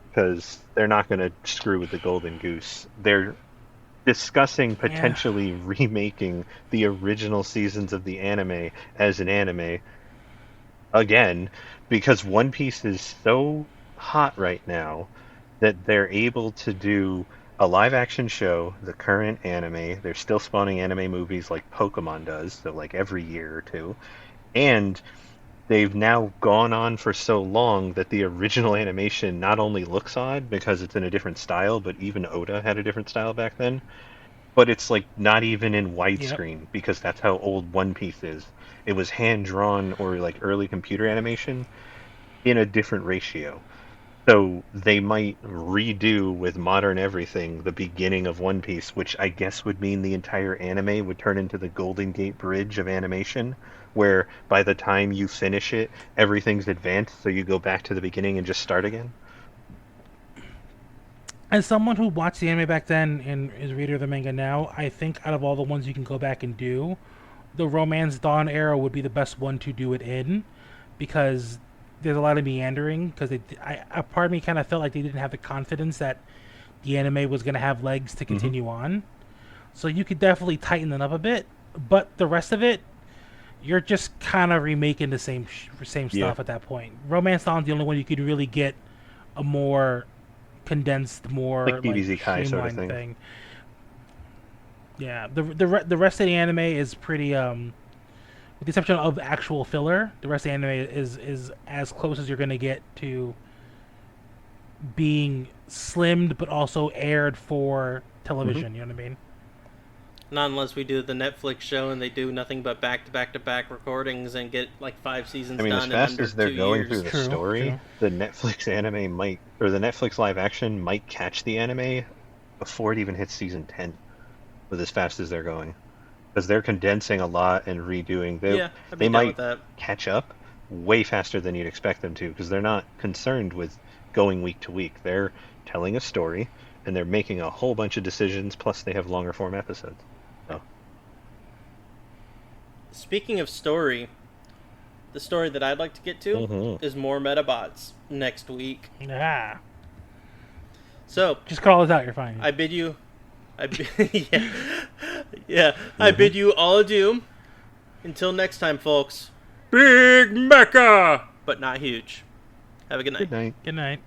Because they're not going to screw with the Golden Goose. They're discussing potentially remaking the original seasons of the anime as an anime again, because One Piece is so hot right now that they're able to do a live action show, the current anime. They're still spawning anime movies like Pokemon does, so like every year or two. And they've now gone on for so long that the original animation not only looks odd because it's in a different style, but even Oda had a different style back then. But it's like not even in widescreen because that's how old One Piece is. It was hand drawn or like early computer animation in a different ratio. So they might redo with modern everything the beginning of One Piece, which I guess would mean the entire anime would turn into the Golden Gate Bridge of animation, where by the time you finish it, everything's advanced, so you go back to the beginning and just start again. As someone who watched the anime back then and is a reader of the manga now, I think out of all the ones you can go back and do, the Romance Dawn era would be the best one to do it in, because there's a lot of meandering. Because a part of me kind of felt like they didn't have the confidence that the anime was going to have legs to continue on. So you could definitely tighten it up a bit, but the rest of it, you're just kind of remaking the same stuff at that point. Romance Dawn's the only one you could really get a more condensed, more like DBZ Kai sort of thing. Yeah, the rest of the anime is pretty with the exception of actual filler. The rest of the anime is as close as you're gonna get to being slimmed, but also aired for television. You know what I mean? Not unless we do the Netflix show and they do nothing but back-to-back-to-back recordings and get like 5 seasons done in under 2 years. As fast as they're going through the story, the Netflix anime might, or the Netflix live action might catch the anime before it even hits season 10, with as fast as they're going. Because they're condensing a lot and redoing. They might catch up way faster than you'd expect them to, because they're not concerned with going week to week. They're telling a story, and they're making a whole bunch of decisions, plus they have longer form episodes. Speaking of story, the story that I'd like to get to is more Medabots next week. Yeah. So just call us out. You're fine. I bid you I bid you all adieu. Until next time, folks. Big Mecha, but not huge. Have a good night. Good night. Good night.